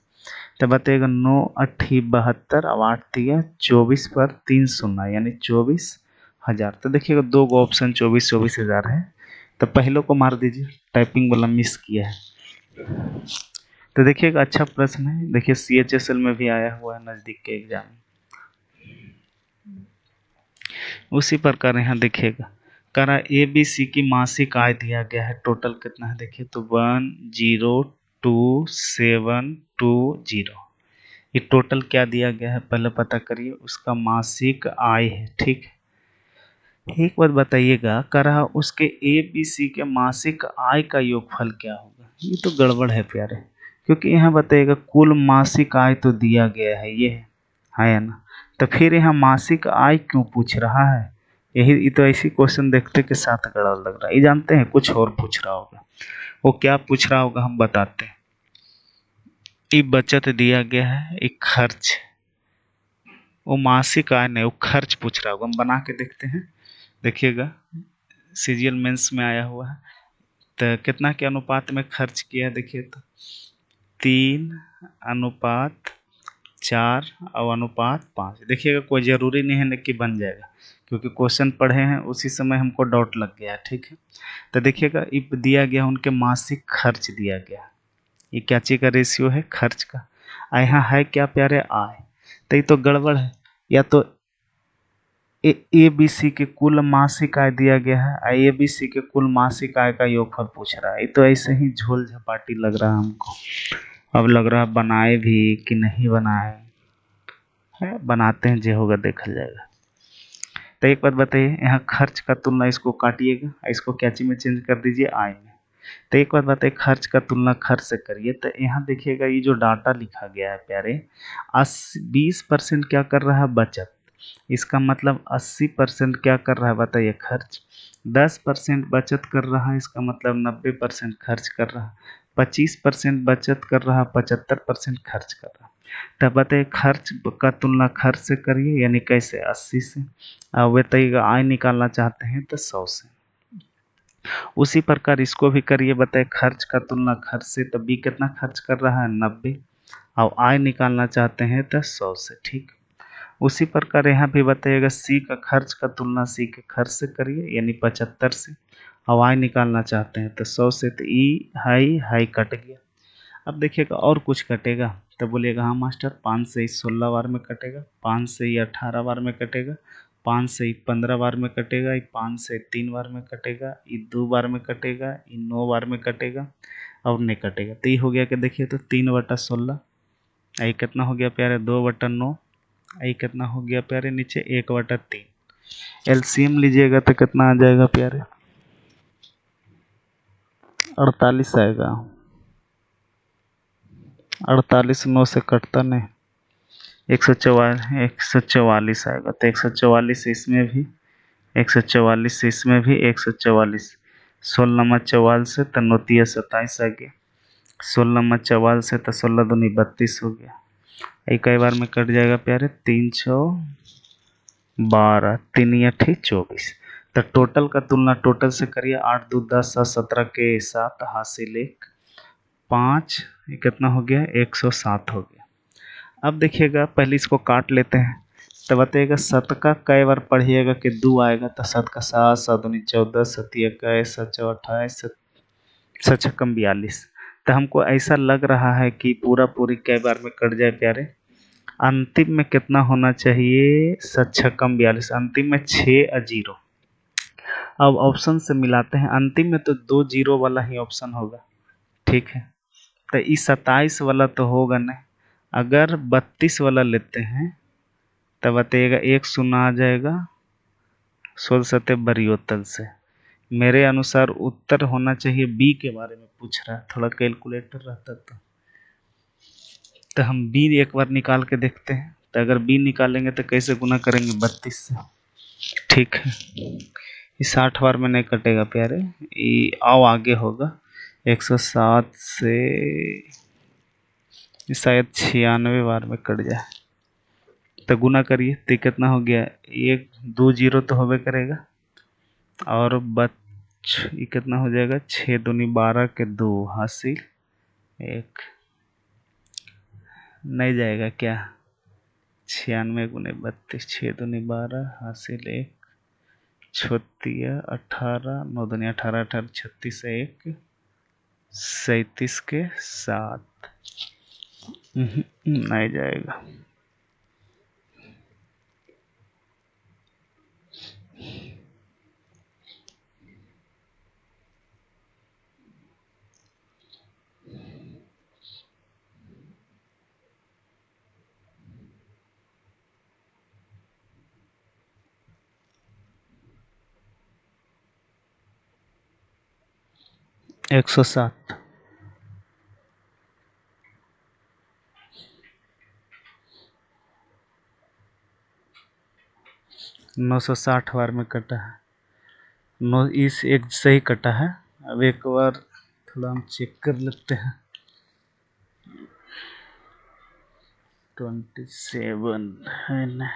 तो बताइएगा 9 8 72 और 8 3 24 पर 3 शून्य यानी 24,000। तो देखिएगा दो गो ऑप्शन 24,000 है, तो पहले को मार दीजिए, टाइपिंग वाला मिस किया है। तो देखिएगा अच्छा प्रश्न है, देखिए CHSL में भी आया हुआ है नज़दीक के एग्जाम। उसी प्रकार यहाँ देखिएगा करा ABC की मासिक आय दिया गया है, टोटल कितना है देखिए तो 102,720। ये टोटल क्या दिया गया है पहले पता करिए, उसका मासिक आय है, ठीक है। एक बात बताइएगा करा उसके ABC के मासिक आय का योगफल क्या होगा, ये तो गड़बड़ है प्यारे, क्योंकि यहाँ बताइएगा कुल मासिक आय तो दिया गया है, ये है ना, तो फिर यहाँ मासिक आय क्यों पूछ रहा है, यही तो ऐसी क्वेश्चन देखते के साथ गड़बड़ लग रहा है। ये जानते हैं कुछ और पूछ रहा होगा, वो क्या पूछ रहा होगा हम बताते हैं। ये बचत दिया गया है, एक खर्च, वो मासिक आय नहीं वो खर्च पूछ रहा होगा, हम बना के देखते हैं। देखिएगा सीजीएल मेंस में आया हुआ है, तो कितना के अनुपात में खर्च किया देखिए तो 3:4 और अनुपात 5। देखिएगा कोई ज़रूरी नहीं है कि बन जाएगा, क्योंकि क्वेश्चन पढ़े हैं उसी समय हमको डाउट लग गया, ठीक है। तो देखिएगा इप दिया गया उनके मासिक खर्च दिया गया, ये क्या चीज़ का रेशियो है, खर्च का। यहाँ है क्या प्यारे, आय। तो ये तो गड़बड़ है, या तो ABC के कुल मासिक आय दिया गया है, ABC के कुल मासिक आय का योगफल पूछ रहा है, ये तो ऐसे ही झोल झपाटी लग रहा है हमको। अब लग रहा है बनाए भी कि नहीं बनाए है, बनाते हैं जो होगा देखा जाएगा। तो एक बात बताइए यहाँ खर्च का तुलना, इसको काटिएगा, इसको क्या चीज में चेंज कर दीजिए, आय में। तो एक बात बताइए, खर्च का तुलना खर्च से करिए। तो यहाँ देखिएगा ये जो डाटा लिखा गया है प्यारे, 20% क्या कर रहा है, बचत। इसका मतलब 80% क्या कर रहा है बताइए, खर्च। 10% बचत कर रहा है, इसका मतलब 90% खर्च कर रहा है। 25% बचत कर रहा है, 75% खर्च कर रहा है। तब बताइए खर्च का तुलना खर्च से करिए, यानी कैसे, 80 से। अब बताइएगा आय निकालना चाहते हैं तो 100 से। उसी प्रकार इसको भी करिए, बताइए खर्च का तुलना खर्च से, तो बी कितना खर्च कर रहा है, 90। और आय निकालना चाहते हैं तो 100 से, ठीक। उसी प्रकार यहाँ भी बताइएगा सी का खर्च का तुलना सी के खर्च से करिए, यानी 75 से। और आय निकालना चाहते हैं तो 100 से। तो ई हाई हाई कट गया। अब देखिएगा और कुछ कटेगा तो बोलिएगा हाँ मास्टर, 5 से 16 बार में कटेगा, 5 से 18 बार में कटेगा, 5 से 15 बार में कटेगा, 5 से 3 बार में कटेगा, 2 बार में कटेगा, 9 बार में कटेगा और नहीं कटेगा। तो ये हो गया कि देखिए, तो 3/16, ये कितना हो गया प्यारे, 2/9, ये कितना हो गया प्यारे नीचे, 1/3। एलसीएम लीजिएगा तो कितना आ जाएगा प्यारे, 48 आएगा। 48 9 से कटता नहीं, 144 आएगा। तो 144 इसमें भी, 144 इसमें भी, 144, 16 नंबर 44 से तो 9×3 = 27 आ गया। 16 नंबर 44 से तो 16 दूनी 32 हो गया। ये कई बार में कट जाएगा प्यारे, 3×6 = 12, 3×8 = 24। तो टोटल का तुलना टोटल से करिए, 8×2 = 10, 7×17 के 7 हासिल 1, 5, ये कितना हो गया, 107 हो गया। अब देखिएगा पहले इसको काट लेते हैं। तो बताइएगा 7 का कई बार पढ़िएगा कि 2 आएगा, तो 7 का 7, 7 दूनी 14, 7 21, 7 चौ 28, 7 छक्कम 42। तो हमको ऐसा लग रहा है कि पूरा पूरी कई बार में कट जाए प्यारे। अंतिम में कितना होना चाहिए, 7 छक्कम 42, अंतिम में 6 और 0। अब ऑप्शन से मिलाते हैं, अंतिम में तो 2 0 वाला ही ऑप्शन होगा, ठीक है। तो इस 27 वाला तो होगा नहीं। अगर 32 वाला लेते हैं तब बताइएगा, एक शून्य आ जाएगा, 16 बरियोतल से। मेरे अनुसार उत्तर होना चाहिए बी के बारे में पूछ रहा है, थोड़ा कैलकुलेटर रहता तो हम बी एक बार निकाल के देखते हैं। तो अगर बी निकालेंगे तो कैसे गुना करेंगे, 32 से, ठीक है। ये 60 बार में नहीं कटेगा प्यारे, ये आओ आगे होगा। 107 से शायद 96 बार में कट जाए। तो गुना करिए तो कितना हो गया, 1 2 0 तो होबे करेगा, और ये कितना हो जाएगा, 6 दूनी 12 के 2 हासिल 1, नहीं जाएगा क्या, 96×32, 6 दूनी 12 हासिल 1, 18, 9 दूनी 18, 18 36 से 1, 37 के 7, नहीं जाएगा। एक 107, 960 बार में कटा है, 9 इस एक सही कटा है। अब एक बार थोड़ा हम चेक कर लेते हैं, 27 है ना,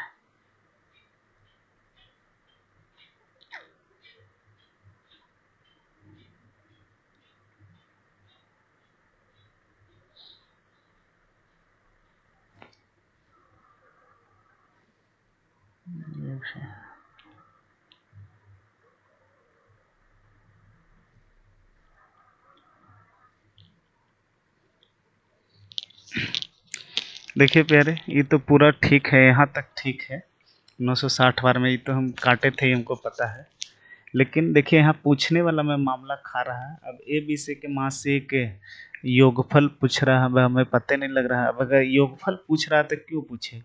देखिए प्यारे ये तो पूरा ठीक है, यहाँ तक ठीक है। 960 बार में ये तो हम काटे थे, हमको पता है। लेकिन देखिए यहाँ पूछने वाला में मामला खा रहा है। अब ए बी सी के मासिक योगफल पूछ रहा है, अब हमें पता नहीं लग रहा है। अब अगर योगफल पूछ रहा है तो क्यों पूछे,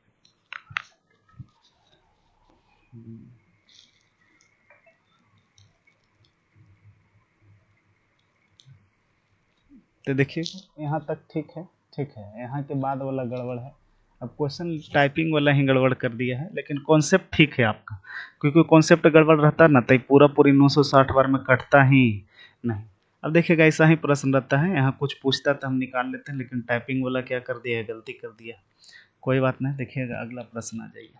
तो देखिए यहाँ तक ठीक है, ठीक है, यहाँ के बाद वाला गड़बड़ है। अब क्वेश्चन टाइपिंग वाला ही गड़बड़ कर दिया है, लेकिन कॉन्सेप्ट ठीक है आपका, क्योंकि कॉन्सेप्ट गड़बड़ रहता ना तो पूरा पूरी 960 बार में कटता ही नहीं। अब देखिएगा ऐसा ही प्रश्न रहता है, यहाँ कुछ पूछता तो हम निकाल लेते हैं, लेकिन टाइपिंग वाला क्या कर दिया है, गलती कर दिया। कोई बात नहीं, देखिएगा अगला प्रश्न आ जाइए।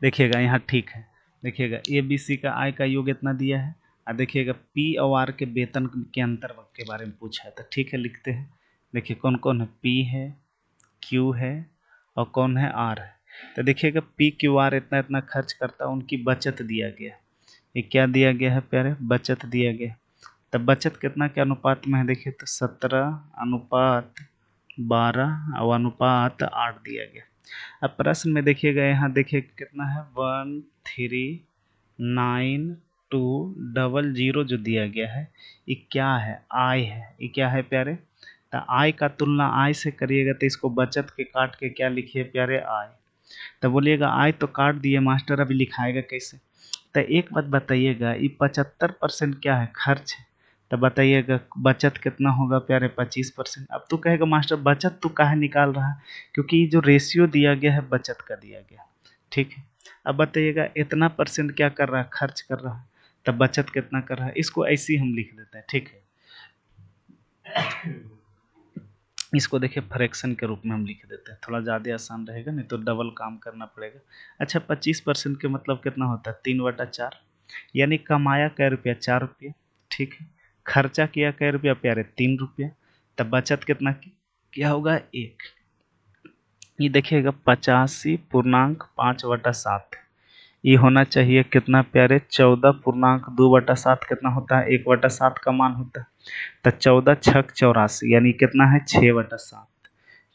देखिएगा यहाँ ठीक है, देखिएगा ए बी सी का आय का योग इतना दिया है, और देखिएगा पी और आर के वेतन के अंतर के बारे में पूछा है, तो ठीक है लिखते हैं। देखिए कौन कौन है, पी है, क्यू है, और कौन है, आर है। तो देखिएगा पी क्यू आर इतना इतना खर्च करता है, उनकी बचत दिया गया। ये क्या दिया गया है प्यारे, बचत दिया गया। तब बचत कितना के अनुपात में है, देखिए तो 17:12 और अनुपात 8 दिया गया। अब प्रश्न में देखिएगा, यहाँ देखिए कितना है, 13920 जो दिया गया है, ये क्या है, आय है। ये क्या है प्यारे, तो आय का तुलना आय से करिएगा तो इसको बचत के काट के क्या लिखिए प्यारे, आय। तो बोलिएगा आय तो काट दिए मास्टर, अभी लिखाएगा कैसे। तो एक बात बताइएगा, ये 75% क्या है, खर्च है। तो बताइएगा बचत कितना होगा प्यारे, 25%। अब तो कहेगा मास्टर बचत तो काहे निकाल रहा है, क्योंकि ये जो रेशियो दिया गया है बचत का दिया गया, ठीक है। अब बताइएगा इतना परसेंट क्या कर रहा है, खर्च कर रहा है, तब बचत कितना कर रहा है, इसको ऐसे ही हम लिख देते हैं, ठीक है। इसको देखिए फ्रैक्शन के रूप में हम लिख देते हैं, थोड़ा ज़्यादा आसान रहेगा, नहीं तो डबल काम करना पड़ेगा। अच्छा 25% के मतलब कितना होता है, 3/4, यानी कमाया कै रुपया, 4 रुपया, ठीक है। खर्चा किया कै रुपया प्यारे, 3 रुपया। तब बचत कितना की, क्या होगा, 1। ये देखिएगा 85.5/7, ये होना चाहिए कितना प्यारे, 14.2/7 कितना होता है, 1/7 का मान होता है। तो 14×6 = 84, यानी कितना है, 6/7।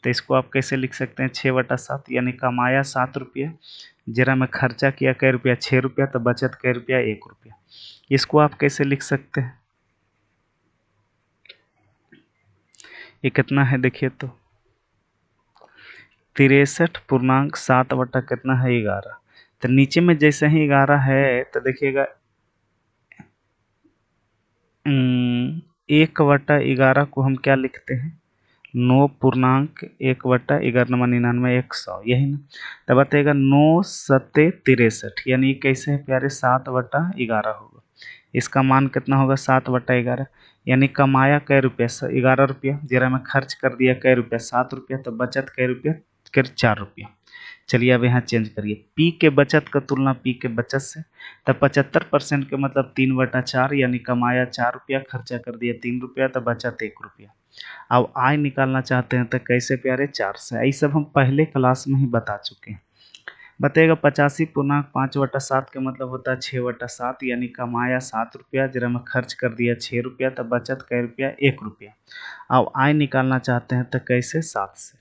तो इसको आप कैसे लिख सकते हैं, 6/7, यानी कमाया 7 रुपया, जरा में खर्चा किया कै रुपया, 6 रुपया, तो बचत कै रुपया, 1 रुपया। इसको आप कैसे लिख सकते हैं, ये कितना है देखिए तो 63.7 बटा कितना है, 11। तो नीचे में जैसे ही 11 है तो देखिएगा 1/11 को हम क्या लिखते हैं, 9.1/11 100, यही ना। तब बताइएगा 9×7 = 63, यानी कैसे है प्यारे, 7/11 होगा। इसका मान कितना होगा, 7/11, यानी कमाया कै रुपया, 11 रुपया, जरा में खर्च कर दिया कै रुपया, 7 रुपया, तो बचत कै रुपया, फिर 4 रुपया। चलिए अब यहाँ चेंज करिए, पी के बचत का तुलना पी के बचत से। तब 75% के मतलब 3/4, यानी कमाया 4 रुपया, खर्चा कर दिया 3 रुपया, तो बचत 1 रुपया। अब आय निकालना चाहते हैं तो कैसे प्यारे, 4 से। यही सब हम पहले क्लास में ही बता चुके हैं। बताइएगा 85.5/7 के मतलब होता है 6/7, यानी कमाया 7 रुपया, जरा में खर्च कर दिया 6 रुपया, तो बचत कै रुपया, 1 रुपया। अब आय निकालना चाहते हैं तो कैसे, 7 से।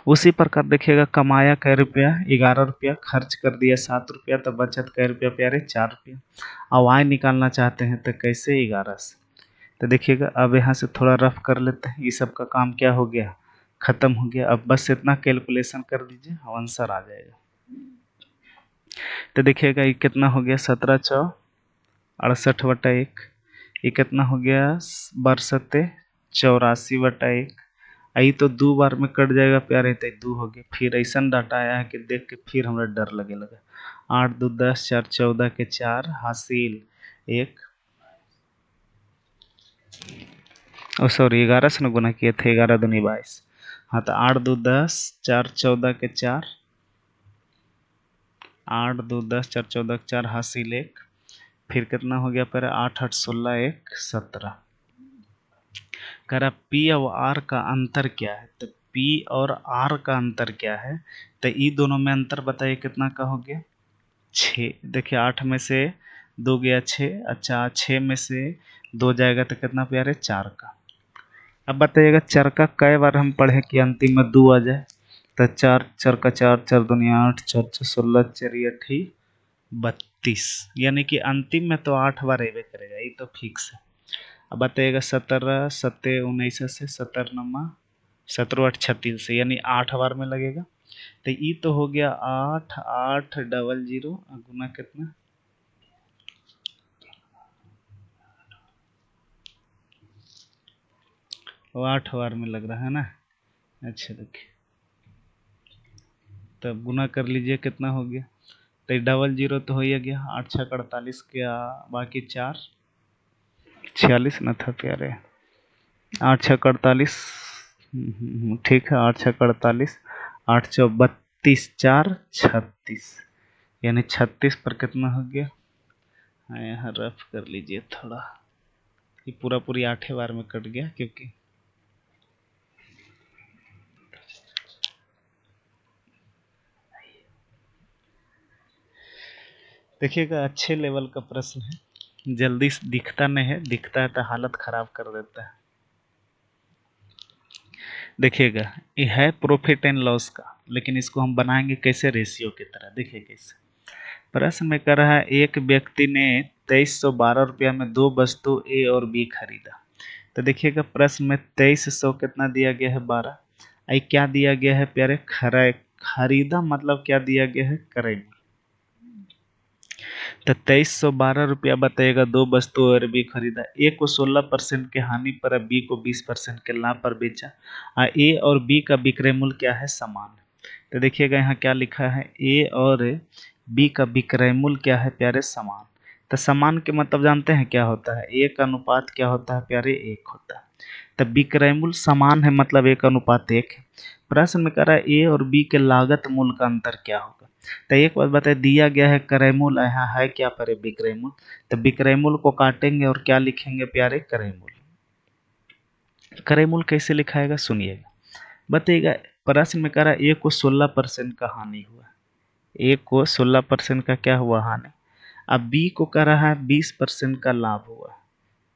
उसी प्रकार देखिएगा कमाया कै रुपया, 11 रुपया, खर्च कर दिया 7 रुपया, तो बचत कै रुपया प्यारे, 4 रुपया। अब आय निकालना चाहते हैं तो कैसे, 11 से। तो देखिएगा अब यहाँ से थोड़ा रफ कर लेते हैं, ये सब का काम क्या हो गया, खत्म हो गया। अब बस इतना कैलकुलेशन कर दीजिए, आंसर आ जाएगा। तो देखिएगा ये कितना हो गया, 17×4 = 68/1। ये कितना हो गया, 62×84/1। आई तो 2 बार में कट जाएगा प्यारे, तो 2 हो गया। फिर ऐसा डाटा आया है कि देख के फिर हमरा डर लगे लगा। 8×2 = 10, 4×14 = 4, हासिल 1। ओ सॉरी, 11 से न गुना किए थे, 11×2 = 22। हाँ तो 8×2 = 10, 4×14 = 4, 8×2 = 10, 4×14 = 4, हासिल 1। फिर कितना हो गया पर 8×8 = 16, 1 17। कह रहा पी और आर का अंतर क्या है, तो पी और आर का अंतर क्या है, तो ये दोनों में अंतर बताइए कितना का हो गया, 6। देखिए 8 में से 2 गया 6, अच्छा 6 में से 2 जाएगा तो कितना प्यारे, 4 का। अब बताइएगा 4 का कई बार हम पढ़े कि अंतिम में 2 आ जाए, तो 4×4 = 4, 4×2 = 8, 4×6 = 16, 4×8 = 32, यानी कि अंतिम में तो 8 बार अबे करेगा, ये तो फिक्स है। अब बताइएगा 17, 7, 19 से 17 17, 8 36 से, यानी 8 बार में लगेगा। तो ये तो हो गया 8, 800 गुना कितना, वो 8 बार में लग रहा है ना। अच्छा देखिए, तब गुना कर लीजिए कितना हो गया। तो ये डबल जीरो तो हो ही गया, 8 छः 48 के बाकी 4 46 न था प्यारे। 8 छः 48, ठीक है, 8 छः 48, 8 चौ 32, 4 36, यानी 36 पर कितना हो गया। हाँ यहाँ रफ कर लीजिए थोड़ा, ये पूरा पूरी 8 बार में कट गया क्योंकि देखिएगा अच्छे लेवल का प्रश्न है, जल्दी दिखता नहीं है, दिखता है तो हालत खराब कर देता है। देखिएगा ये है प्रॉफिट एंड लॉस का, लेकिन इसको हम बनाएंगे कैसे, रेशियो की तरह। देखिए कैसे, प्रश्न में कह रहा है एक व्यक्ति ने 2312 रुपया में दो वस्तु ए और बी खरीदा। तो देखिएगा प्रश्न में 2300 कितना दिया गया है, 12। आई क्या दिया गया है प्यारे, खरीदा मतलब क्या दिया गया है, क्रय। तो 2312 रुपया बताइएगा, दो वस्तु और बी खरीदा। ए को 16% के हानि पर, बी को 20% के लाभ पर बेचा। ए और बी का विक्रय मूल्य क्या है, समान। तो देखिएगा यहाँ क्या लिखा है, ए और बी का विक्रय मूल्य क्या है प्यारे, समान। तो समान के मतलब जानते हैं क्या होता है, एक अनुपात क्या होता है प्यारे, एक होता है। तब विक्रय मूल्य समान है मतलब 1:1 है। प्रश्न में कह रहा है ए और बी के लागत मूल्य का अंतर क्या होगा। तो एक बात बताए, दिया गया है क्रय मूल्य, यहाँ है क्या पर विक्रय मूल्य। तो विक्रय मूल्य को काटेंगे और क्या लिखेंगे प्यारे, क्रय मूल्य। क्रय मूल्य कैसे लिखाएगा सुनिएगा, बताइएगा। प्रश्न में कह रहा है ए को 16% का हानि हुआ, ए को 16% का क्या हुआ, हानि। अब बी को कह रहा है 20% का लाभ हुआ,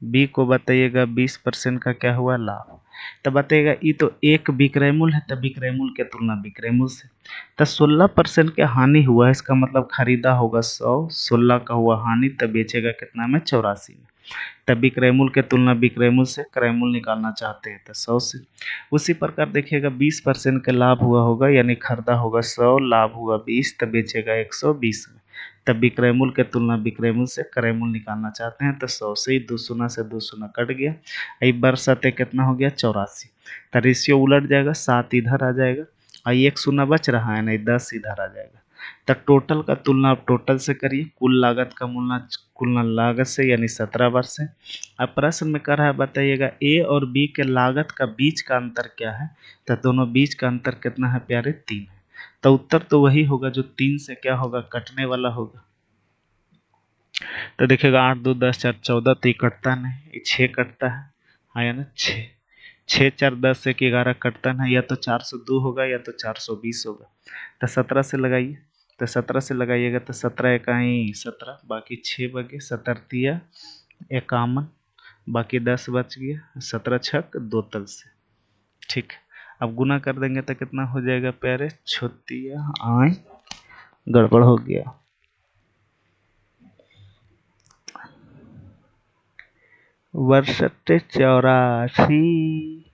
बी को बताइएगा 20% का क्या हुआ, लाभ। तब बताइएगा ये तो एक विक्रय मूल्य है, तब विक्रय मूल्य की तुलना विक्रय मूल्य से। तब 16% के हानि हुआ है, इसका मतलब खरीदा होगा 100, 16 का हुआ हानि, तब बेचेगा कितना में, 84 में। तब विक्रय मूल्य के तुलना विक्रय मूल्य से क्रय मूल्य निकालना चाहते हैं तो 100 से। उसी प्रकार देखिएगा 20% का लाभ हुआ होगा, यानी खरीदा होगा 100, लाभ हुआ 20, तब बेचेगा 120 में। तब विक्रय मूल्य के तुलना विक्रय मूल्य से क्रय मूल्य निकालना चाहते हैं तो 100 से ही 2 शून्य से 2 शून्य कट गया। एक बार सत्य कितना हो गया, 84। तो रेशियो उलट जाएगा, 7 इधर आ जाएगा और एक शून्य बच रहा है, नहीं 10 इधर आ जाएगा। तो टोटल का तुलना आप टोटल से करिए, कुल लागत का मूलना कुल लागत से, यानी 17 बार से। अब प्रश्न में कह रहा है बताइएगा ए और बी के लागत का बीच का अंतर क्या है। तो दोनों बीच का अंतर कितना है प्यारे, 3 है। तो उत्तर तो वही होगा जो 3 से क्या होगा, कटने वाला होगा। तो देखिएगा 8 2 10 4 14, तो ये कटता नहीं, ये 6 कटता है, हाँ या ना, 6 6 4 10 1 11 कटता नहीं, या तो 402 होगा या तो 420 होगा। तो 17 से लगाइए, तो 17 से लगाइएगा तो 17 इकाई 17, बाकी 6 बगे, 17 51, बाकी 10 बच गया, 17 छक 2 तल से, ठीक। अब गुना कर देंगे तो कितना हो जाएगा प्यारे, छोतिया आय, गड़बड़ हो गया, वर्षटे 84,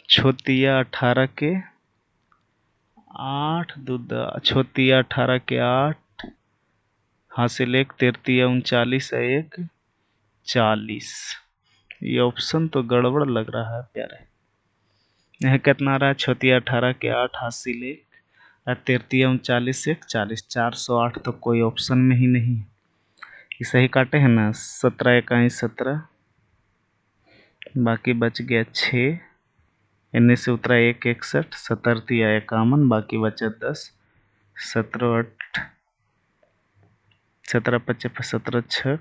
छोतिया 18 के 8, दूध छोतिया 18 के 8, हासिल 1, तिरतिया 39 1 40। ये ऑप्शन तो गड़बड़ लग रहा है प्यारे। यह कितना आ रहा है, छोतिया 18 के 8, हासिल 1 और तिरतिया 39 1 40, 408 तो कोई ऑप्शन में ही नहीं है। ये सही काटे हैं ना, 17 इकाई 17, बाकी बच गया 6, इनमें से उतरा 1 61, 17 51, बाकी बचा 10, 17 8, 17 55, 17 6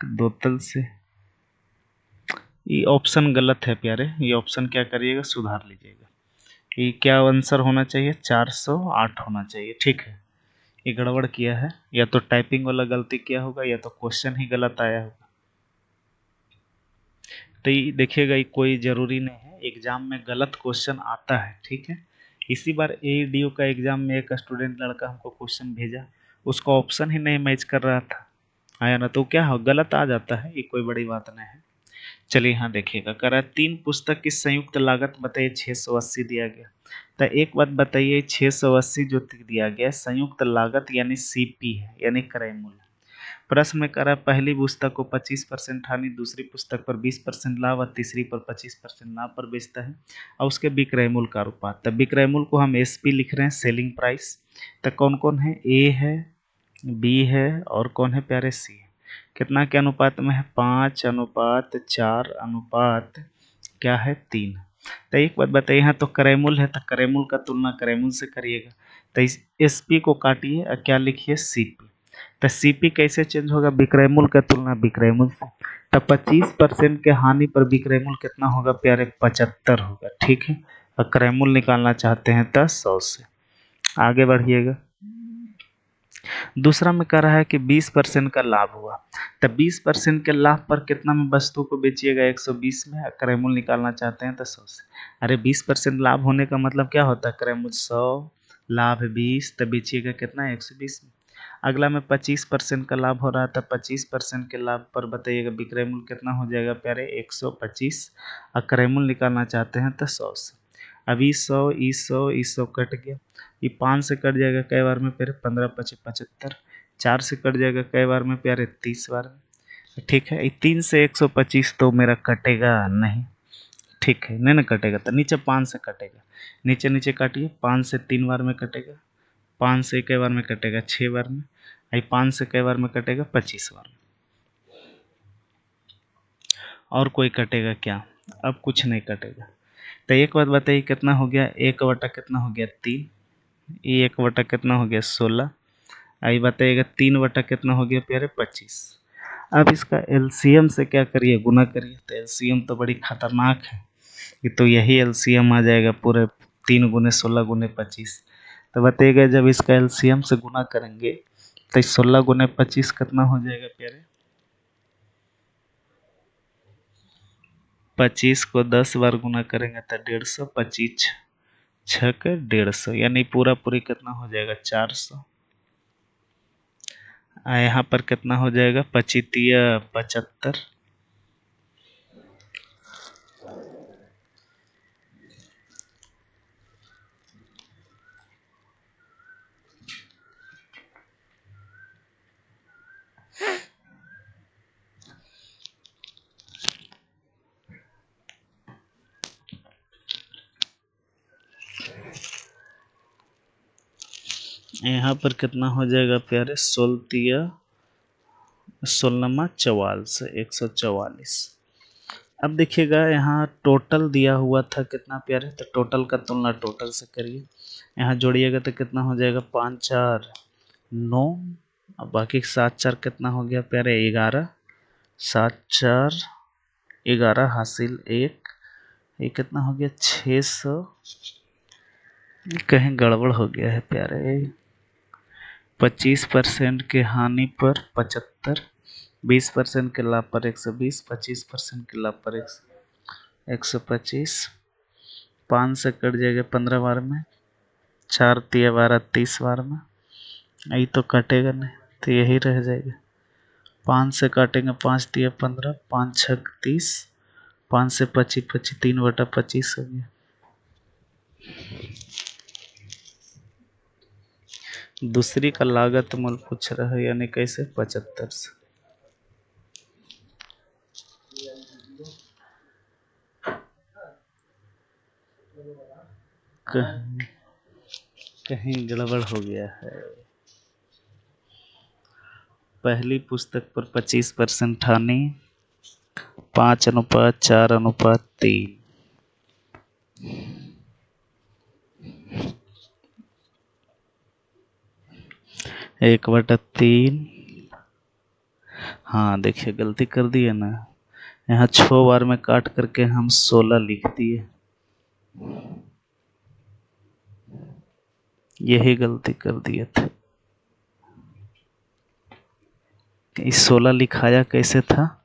2 तल से। ये ऑप्शन गलत है प्यारे, ये ऑप्शन क्या करिएगा, सुधार लीजिएगा। ये क्या आंसर होना चाहिए, 408 होना चाहिए, ठीक है। ये गड़बड़ किया है, या तो टाइपिंग वाला गलती किया होगा या तो क्वेश्चन ही गलत आया होगा। तो ये देखिएगा, ये कोई ज़रूरी नहीं है, एग्जाम में गलत क्वेश्चन आता है, ठीक है। इसी बार एडीओ का एग्जाम में एक स्टूडेंट लड़का हमको क्वेश्चन भेजा, उसका ऑप्शन ही नहीं मैच कर रहा था, आया ना, तो क्या हो, गलत आ जाता है, ये कोई बड़ी बात नहीं है। चलिए यहाँ देखिएगा, कह रहा है 3 पुस्तक की संयुक्त लागत बताइए 680 दिया गया। तो एक बात बताइए, 680 जो दिया गया है संयुक्त लागत यानी सीपी है, यानी क्रय मूल्य। प्रश्न में कह रहा है पहली पुस्तक को 25% हानि, दूसरी पुस्तक पर 20% लाभ और तीसरी पर 25% लाभ पर बेचता है और उसके विक्रय मूल्य का अनुपात। तब विक्रय मूल्य को हम एसपी लिख रहे हैं, सेलिंग प्राइस। तो कौन कौन है, ए है, बी है और कौन है प्यारे, सी है। कितना के अनुपात में है, 5:4 क्या है, 3। तो एक बात बताइए, यहाँ तो क्रय मूल्य है तो क्रय मूल्य का तुलना क्रय मूल्य से करिएगा। तो इस एसपी को काटिए और क्या लिखिए, सीपी। तो सीपी कैसे चेंज होगा, विक्रय मूल्य का तुलना विक्रय मूल्य से। तो 25% के हानि पर विक्रय मूल्य कितना होगा प्यारे, 75 होगा। ठीक है, और क्रय मूल्य निकालना चाहते हैं तो 100 से। आगे बढ़िएगा। दूसरा में कह रहा है कि 20% का लाभ हुआ, तो 20% के लाभ पर कितना में वस्तु को बेचिएगा, 120 में। क्रय मूल्य निकालना चाहते हैं तो 100 से। अरे 20% लाभ होने का मतलब क्या होता है, क्रय मूल्य 100, लाभ 20, तो बेचिएगा कितना, 120 में। अगला में 25% का लाभ हो रहा था, 25% के लाभ पर बताइएगा विक्रय मूल्य कितना हो जाएगा प्यारे, 125, और क्रय मूल्य निकालना चाहते हैं तो 100 से। अभी 100 कट गया, ये 5 से कट जाएगा कई बार में प्यारे, 15×5 = 75। 4 से कट जाएगा कई बार में प्यारे, 30 बार में। ठीक है, ये 3 से 125 तो मेरा कटेगा नहीं। ठीक है, नहीं ना कटेगा, तो नीचे 5 से कटेगा। नीचे नीचे काटिए, 5 से 3 बार में कटेगा, 5 से कई बार में कटेगा, 6 बार में। आई 5 से कई बार में कटेगा, 25 बार में। और कोई कटेगा क्या, अब कुछ नहीं कटेगा। तो एक बात बताइए, कितना हो गया, 1 कितना हो गया, 3। ये 1 कितना हो गया, 16। आई बताइएगा 3 कितना हो गया प्यारे, 25। अब इसका एलसीएम से क्या करिए, गुना करिए। तो एलसीएम तो बड़ी खतरनाक है, ये तो यही एलसीएम आ जाएगा पूरे 3×16×25। तो बताइएगा जब इसका एलसीएम से गुना करेंगे तो 16×25 कितना हो जाएगा प्यारे, 25 को 10 बार गुना करेंगे तो 150, 25 छक 150, यानी पूरा पूरी कितना हो जाएगा, 400। यहाँ पर कितना हो जाएगा, 25×75। यहाँ पर कितना हो जाएगा प्यारे, 16×16 144। अब देखिएगा यहाँ टोटल दिया हुआ था कितना प्यारे, तो टोटल का तुलना टोटल से करिए। यहाँ जोड़िएगा तो कितना हो जाएगा, 5×4 = 9। अब बाकी 7×4 कितना हो गया प्यारे, 11। 7×4 = 11 हासिल 1। ये कितना हो गया, 600। कहीं गड़बड़ हो गया है प्यारे। 25% के हानि पर 75, 20% के लाभ पर 120, 25% के लाभ पर 125। 5 से कट जाएगा 15 बार में, 4×3 = 12, 30 बार में। यही तो कटेगा नहीं, तो यही रह जाएगा। 5 से काटेंगे, 5×3 = 15, 5×6 = 30, 5 से 25, 25 3/25 हो गया। दूसरी का लागत मूल्य पूछ रहा है, यानी कैसे, 75 से। कहीं गड़बड़ हो गया है। पहली पुस्तक पर 25% हानि, 5:4:3। 1/3। हाँ देखिए गलती कर दिए ना, यहाँ 6 बार में काट करके हम 16 लिख दिए, यही गलती कर दिए थे। इस 16 लिखाया कैसे था,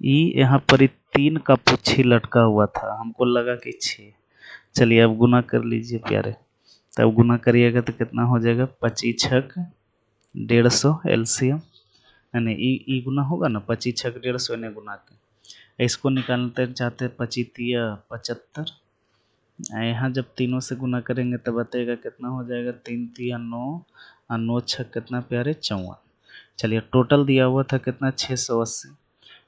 यहाँ पर 3 का पुच्छी लटका हुआ था, हमको लगा कि 6। चलिए अब गुना कर लीजिए प्यारे। तब गुना करिएगा तो कितना हो जाएगा, 25×6 = 150 एलसीएम, यानी ई गुना होगा ना, 25×6 = 150 इन्हें गुना के इसको निकालते चाहते हैं 25 यहाँ जब तीनों से गुना करेंगे तो बताएगा कितना हो जाएगा, 3 3 9 और 9 6 कितना प्यारे 54। चलिए टोटल दिया हुआ था कितना 680,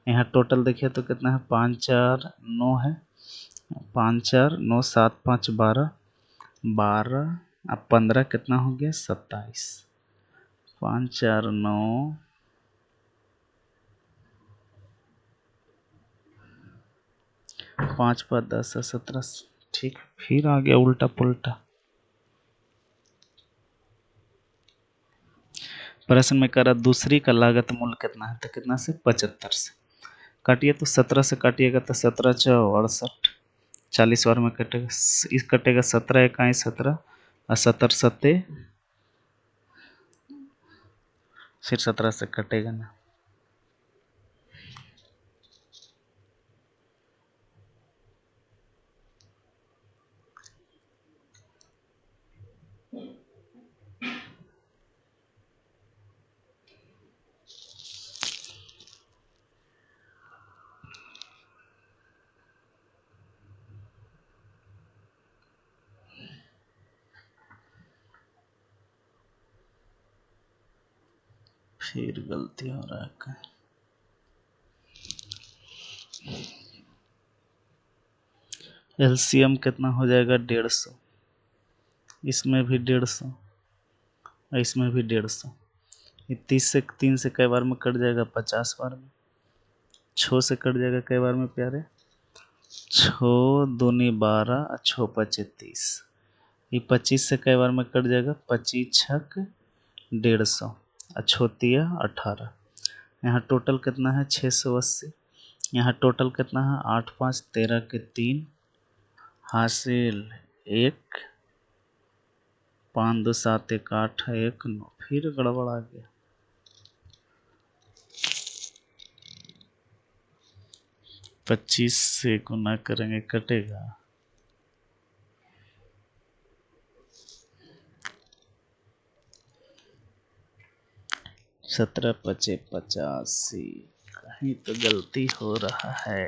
यहाँ टोटल देखिए तो कितना है 5 4 9 है, 5 4 9 7 5 12 12 अब 15 कितना हो गया 27, 5 4 9 5 5 10 17। ठीक, फिर आ गया उल्टा पुल्टा। प्रश्न में करा दूसरी का लागत मूल्य कितना है, तो कितना से 75 से काटिए, तो 17 से काटिएगा तो 17 4 68, 40 बार में कटेगा, इस कटेगा 17 इकाई 17 और 70 सत्ते, फिर 17 से कटेगा ना। फिर गलती हो रहा है, एलसीएम कितना हो जाएगा 150, इसमें भी 150 इसमें भी 150, ये 30 से 3 से कई बार में कट जाएगा 50 बार में, 6 से कट जाएगा कई बार में प्यारे, 6 दूनी 12 और 6 5 30, ये 25 से कई बार में कट जाएगा, 25 छक 150 और 6 18, यहाँ टोटल कितना है 680, यहाँ टोटल कितना है 8 5 13 के 3 हासिल 1, 5 2 7 1 8 1 9, फिर गड़बड़ आ गया, 25 से गुना करेंगे कटेगा, सत्रह 5 85, कहीं तो गलती हो रहा है।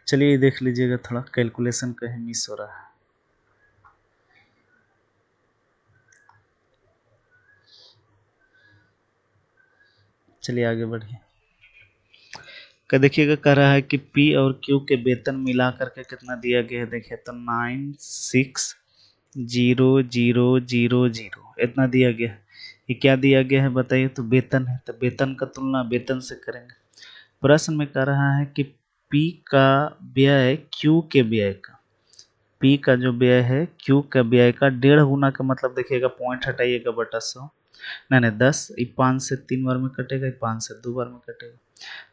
चलिए देख लीजिएगा, थोड़ा कैलकुलेशन कहीं मिस हो रहा है। चलिए आगे बढ़िए, क्या देखिएगा, कह रहा है कि पी और क्यू के वेतन मिला करके कितना दिया गया है, देखिए तो 960000 इतना दिया गया है। ये क्या दिया गया है बताइए, तो वेतन है, तो वेतन का तुलना वेतन से करेंगे। प्रश्न में कह रहा है कि पी का व्यय क्यू के व्यय का, पी का जो व्यय है क्यू का व्यय का 1.5 गुना का, मतलब देखिएगा पॉइंट हटाइएगा बटा 100, नहीं 10, ये 5 से 3 बार में कटेगा, ये 5 से 2 बार में कटेगा,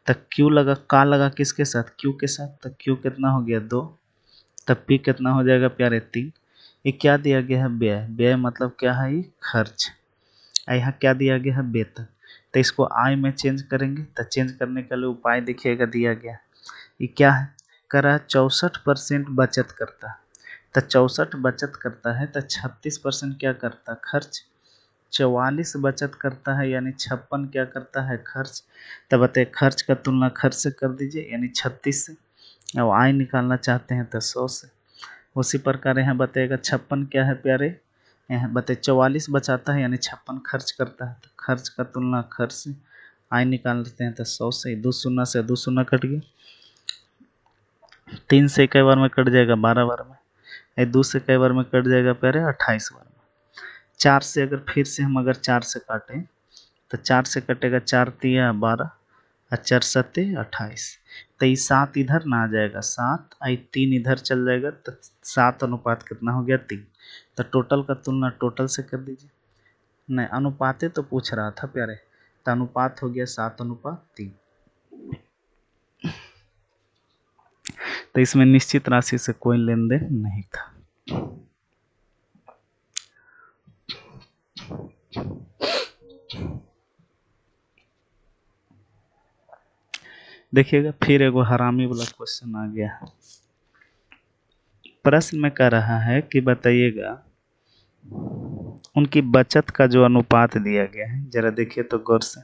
तब क्यू लगा, का लगा किसके साथ, क्यू के साथ, तब क्यू कितना हो गया 2, तब पी कितना हो जाएगा प्यारे 3। ये क्या दिया गया है व्यय, व्यय मतलब क्या है ये खर्च, यहाँ क्या दिया गया है वेतन, तो इसको आय में चेंज करेंगे, तो चेंज करने के लिए उपाय देखिएगा दिया गया, ये क्या है, करा 64% बचत करता है, तो 64 बचत करता है, तो 36% क्या करता है खर्च, 44 बचत करता है, यानी 56 क्या करता है खर्च, तब बताइए खर्च का तुलना खर्च से कर दीजिए, यानी 36 से, अब आय निकालना चाहते हैं तो 100 से। उसी प्रकार यहाँ बताइएगा 56 क्या है प्यारे, यहाँ बताइए 44 बचाता है, यानी 56 खर्च करता है, तो खर्च का तुलना खर्च से, आय निकाल लेते हैं तो 100 से, 2 शून्य से 2 शून्य कट गया, 3 से कई बार में कट जाएगा 12 बार में, 2 से कई बार में कट जाएगा प्यारे 28 बार में, 4 से अगर फिर से हम अगर 4 से काटें तो 4 से कटेगा, 4 3 12 और 4 7 28, तो ये 7 इधर ना आ जाएगा 7, आई 3 इधर चल जाएगा, तो 7 अनुपात कितना हो गया 3, तो टोटल का तुलना टोटल से कर दीजिए, नहीं अनुपाते तो पूछ रहा था प्यारे, तो अनुपात हो गया 7:3, तो इसमें निश्चित राशि से कोई लेन देन नहीं था। देखिएगा फिर एगो हरामी वाला क्वेश्चन आ गया, प्रश्न में कह रहा है कि बताइएगा उनकी बचत का जो अनुपात दिया गया है, जरा देखिए तो गौर से।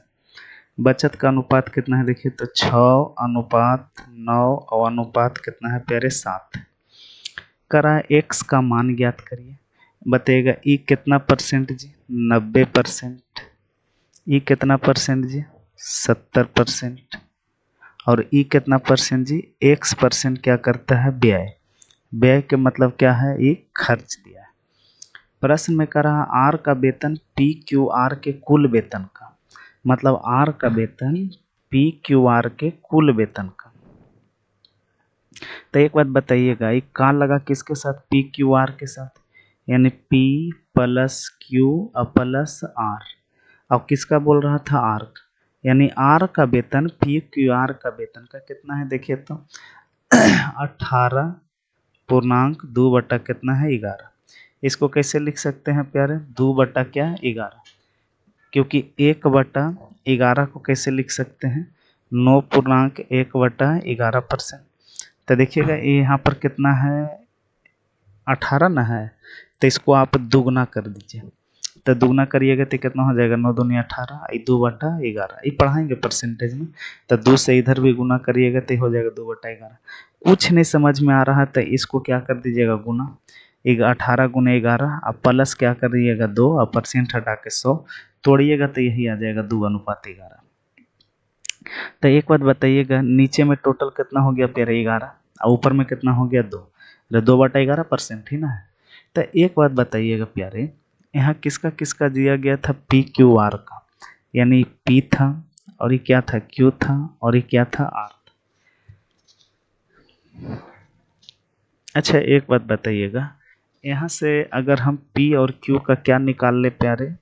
बचत का अनुपात कितना है, देखिए तो 6:9 और अनुपात कितना है प्यारे, 7। करा एक्स का मान ज्ञात करिए। बताइएगा ई कितना परसेंट जी, 90%। ई कितना परसेंट जी, 70%। और ई कितना परसेंट जी, एक्स परसेंट क्या करता है, व्यय। व्यय के मतलब क्या है, ये खर्च दिया है। प्रश्न में कह रहा आर का वेतन पी क्यू आर के कुल वेतन का, मतलब आर का वेतन पी क्यू आर के कुल वेतन का। तो एक बात बताइएगा, ये का लगा किसके साथ, पी क्यू आर के साथ, यानी P plus Q plus R. और किसका बोल रहा था, आर का, यानी आर का वेतन पी क्यू आर का वेतन का कितना है, देखिए तो 18.2 कितना है, 11। इसको कैसे लिख सकते हैं प्यारे, 2 क्या 11, क्योंकि 1/11 को कैसे लिख सकते हैं, 9.1/11%। तो देखिएगा ये यहाँ पर कितना है, 18 ना है, तो इसको आप दुगना कर दीजिए। तो दुगना करिएगा तो कितना हो जाएगा, 9 दूनी 18, 2/11, ये पढ़ाएंगे परसेंटेज में। तो 2 से इधर भी गुना करिएगा तो हो जाएगा 2/11। कुछ नहीं समझ में आ रहा है तो इसको क्या कर दीजिएगा, गुना 18 × 11, अब प्लस क्या करिएगा 2, और परसेंट हटा के 100 तोड़िएगा तो यही आ जाएगा 2:11। तो एक बात बताइएगा, नीचे में टोटल कितना हो गया प्यारे, 11, और ऊपर में कितना हो गया, 2। 2/11% ही ना है। तो एक बात बताइएगा प्यारे, यहाँ किसका किसका दिया गया था, पी क्यू आर का, यानी पी था, और ये क्या था, क्यू था, और ये क्या था, आर था। अच्छा एक बात बताइएगा, यहाँ से अगर हम पी और क्यू का क्या निकाल ले प्यारे,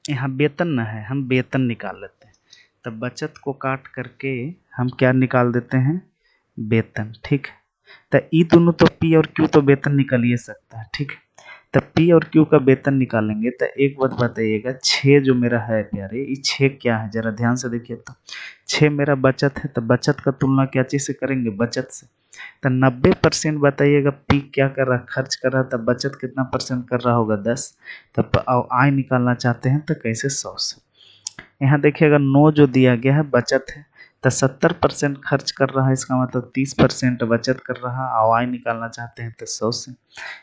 यहाँ वेतन ना है, हम वेतन निकाल लेते हैं। तब बचत को काट करके हम क्या निकाल देते हैं, वेतन, ठीक है। तो ई दोनों तो पी और क्यू तो वेतन निकल ही सकता है, ठीक है। तो पी और क्यू का वेतन निकालेंगे तो एक बात बताइएगा, 6 जो मेरा है प्यारे, ये 6 क्या है, जरा ध्यान से देखिए तो। 6 मेरा बचत है, तो बचत का तुलना क्या चीज़ से करेंगे, बचत से। तो 90% बताइएगा पी क्या कर रहा, खर्च कर रहा, तब बचत कितना परसेंट कर रहा होगा, 10। तब आय निकालना चाहते हैं तो कैसे, 100 से। यहाँ देखिएगा 9 जो दिया गया है बचत है, तो 70% खर्च कर रहा है, इसका मतलब 30% बचत कर रहा है, और आय निकालना चाहते हैं तो 100 से।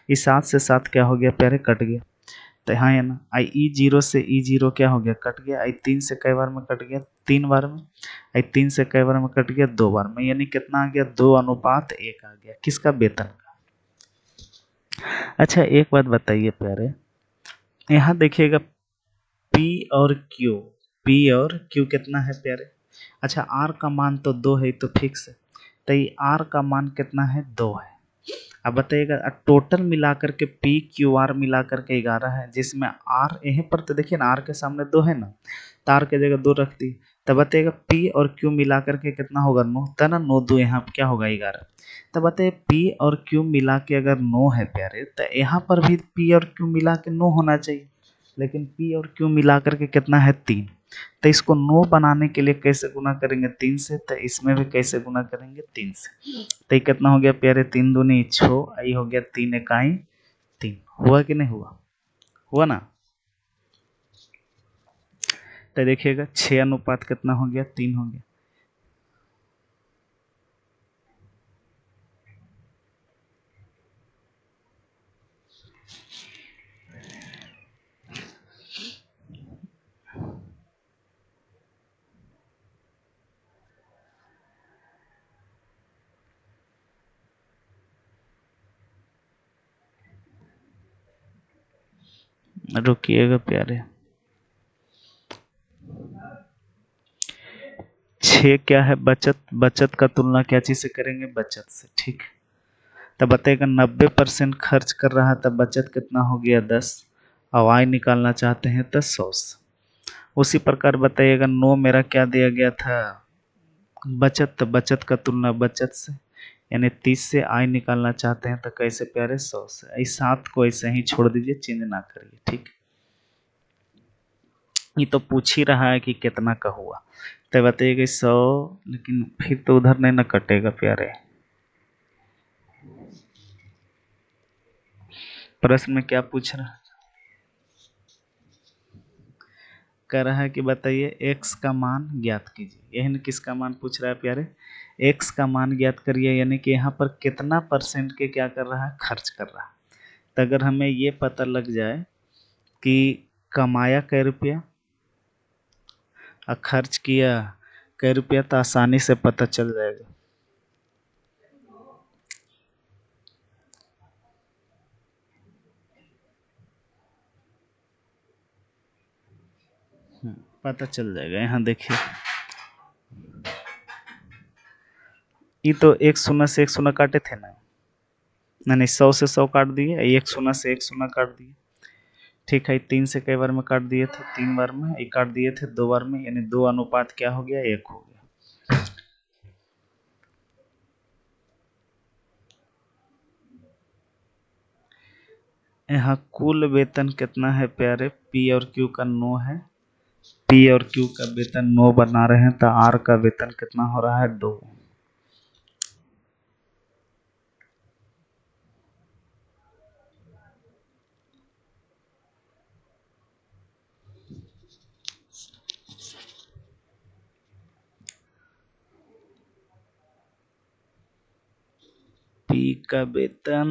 इस 7 से 7 क्या हो गया प्यारे, कट गया। तो हाँ है ना, आई ई 0 से ई 0 क्या हो गया, कट गया। आई 3 से कई बार में कट गया, 3 बार में। आई 3 से कई बार में कट गया, 2 बार में, यानी कितना आ गया, 2:1 आ गया, किसका, वेतन का। अच्छा एक बात बताइए प्यारे, यहाँ देखिएगा पी और क्यू, पी और क्यू कितना है प्यारे। अच्छा आर का मान तो 2 है, तो फिक्स है। तो ये आर का मान कितना है, 2 है। अब बताइएगा टोटल मिलाकर के पी क्यू आर मिलाकर के 11 है, जिसमें आर यहीं पर तो देखिए ना, आर के सामने 2 है ना, तो आर के जगह 2 रख दी। तब बताइएगा पी और क्यू मिलाकर के कितना होगा, 9, तो ना 9 2 यहाँ क्या होगा, 11। तब बताइए पी और क्यू मिला के अगर 9 है प्यारे, तो यहाँ पर भी पी और क्यू मिला के 9 होना चाहिए, लेकिन पी और क्यू मिला करके कितना है, 3। तो इसको 9 बनाने के लिए कैसे गुना करेंगे, 3 से। तो इसमें भी कैसे गुना करेंगे, 3 से। तो ये कितना हो गया प्यारे, 3 दूनी 6, आई हो गया 3 इकाई 3। हुआ कि नहीं हुआ, हुआ ना। तो देखिएगा 6 अनुपात कितना हो गया, 3 हो गया। रुकिएगा प्यारे, 6 क्या है, बचत। बचत का तुलना क्या चीज से करेंगे, बचत से, ठीक। तब बताइएगा 90% खर्च कर रहा है, तब बचत कितना हो गया, 10। और आय निकालना चाहते हैं तो 100 से। उसी प्रकार बताइएगा 9 मेरा क्या दिया गया था, बचत। तो बचत का तुलना बचत से, यानी 30 से आय निकालना चाहते हैं तो कैसे प्यारे, 100 से। इस 7 को ऐसे ही छोड़ दीजिए, चेंज ना करिए, ठीक। ये तो पूछ ही रहा है कि कितना का हुआ, तो बताइएगा 100, लेकिन फिर तो उधर नहीं ना कटेगा प्यारे। प्रश्न में क्या पूछ रहा है, कह रहा है कि बताइए एक्स का मान ज्ञात कीजिए। यही किसका मान पूछ रहा है प्यारे, एक्स का मान ज्ञात करिए, यानी कि यहाँ पर कितना परसेंट के क्या कर रहा है, खर्च कर रहा है। तो अगर हमें ये पता लग जाए कि कमाया कै रुपया और खर्च किया कै रुपया, तो आसानी से पता चल जाएगा। पता चल जाएगा। यहाँ देखिए, ये तो एक शून्य से एक शून्य काटे थे ना, नहीं 100 से 100 काट दिए, एक शून्य से एक शून्य काट दिए। ठीक है, 3 से कई बार में काट दिए थे, 3 बार में, एक काट दिए थे 2 बार में, यानी 2 अनुपात क्या हो गया, 1 हो गया। यहाँ कुल वेतन कितना है प्यारे, पी और क्यू का 9 है। पी और क्यू का वेतन 9 बना रहे हैं, तो आर का वेतन कितना हो रहा है, 2। पी का वेतन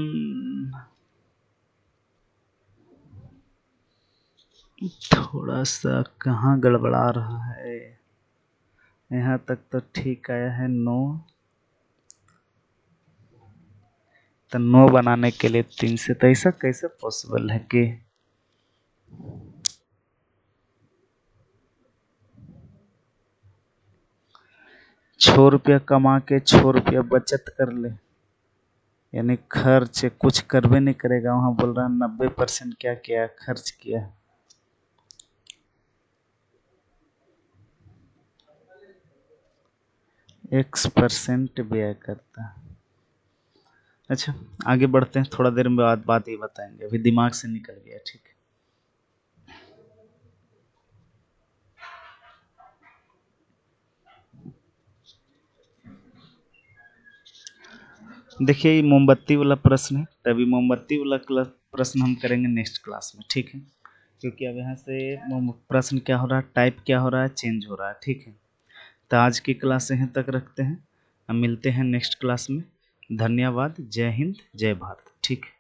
थोड़ा सा कहाँ गड़बड़ा रहा है, यहाँ तक तो ठीक आया है 9। तो 9 बनाने के लिए 3 से, तो ऐसा कैसे पॉसिबल है कि 6 रुपया कमा के 6 रुपया बचत कर ले, यानी खर्च कुछ करवे नहीं करेगा। वहां बोल रहा है 90% क्या किया, खर्च किया। X% व्यय करता है। अच्छा, आगे बढ़ते हैं, थोड़ा देर में बाद बात ही बताएंगे, अभी दिमाग से निकल गया। ठीक है, देखिए ये मोमबत्ती वाला प्रश्न है, तभी मोमबत्ती वाला प्रश्न हम करेंगे नेक्स्ट क्लास में। ठीक है, क्योंकि अब यहाँ से प्रश्न क्या हो रहा है, टाइप क्या हो रहा है, चेंज हो रहा है। ठीक है, तो आज की क्लास यहीं तक रखते हैं, हम मिलते हैं नेक्स्ट क्लास में। धन्यवाद, जय हिंद, जय भारत। ठीक है।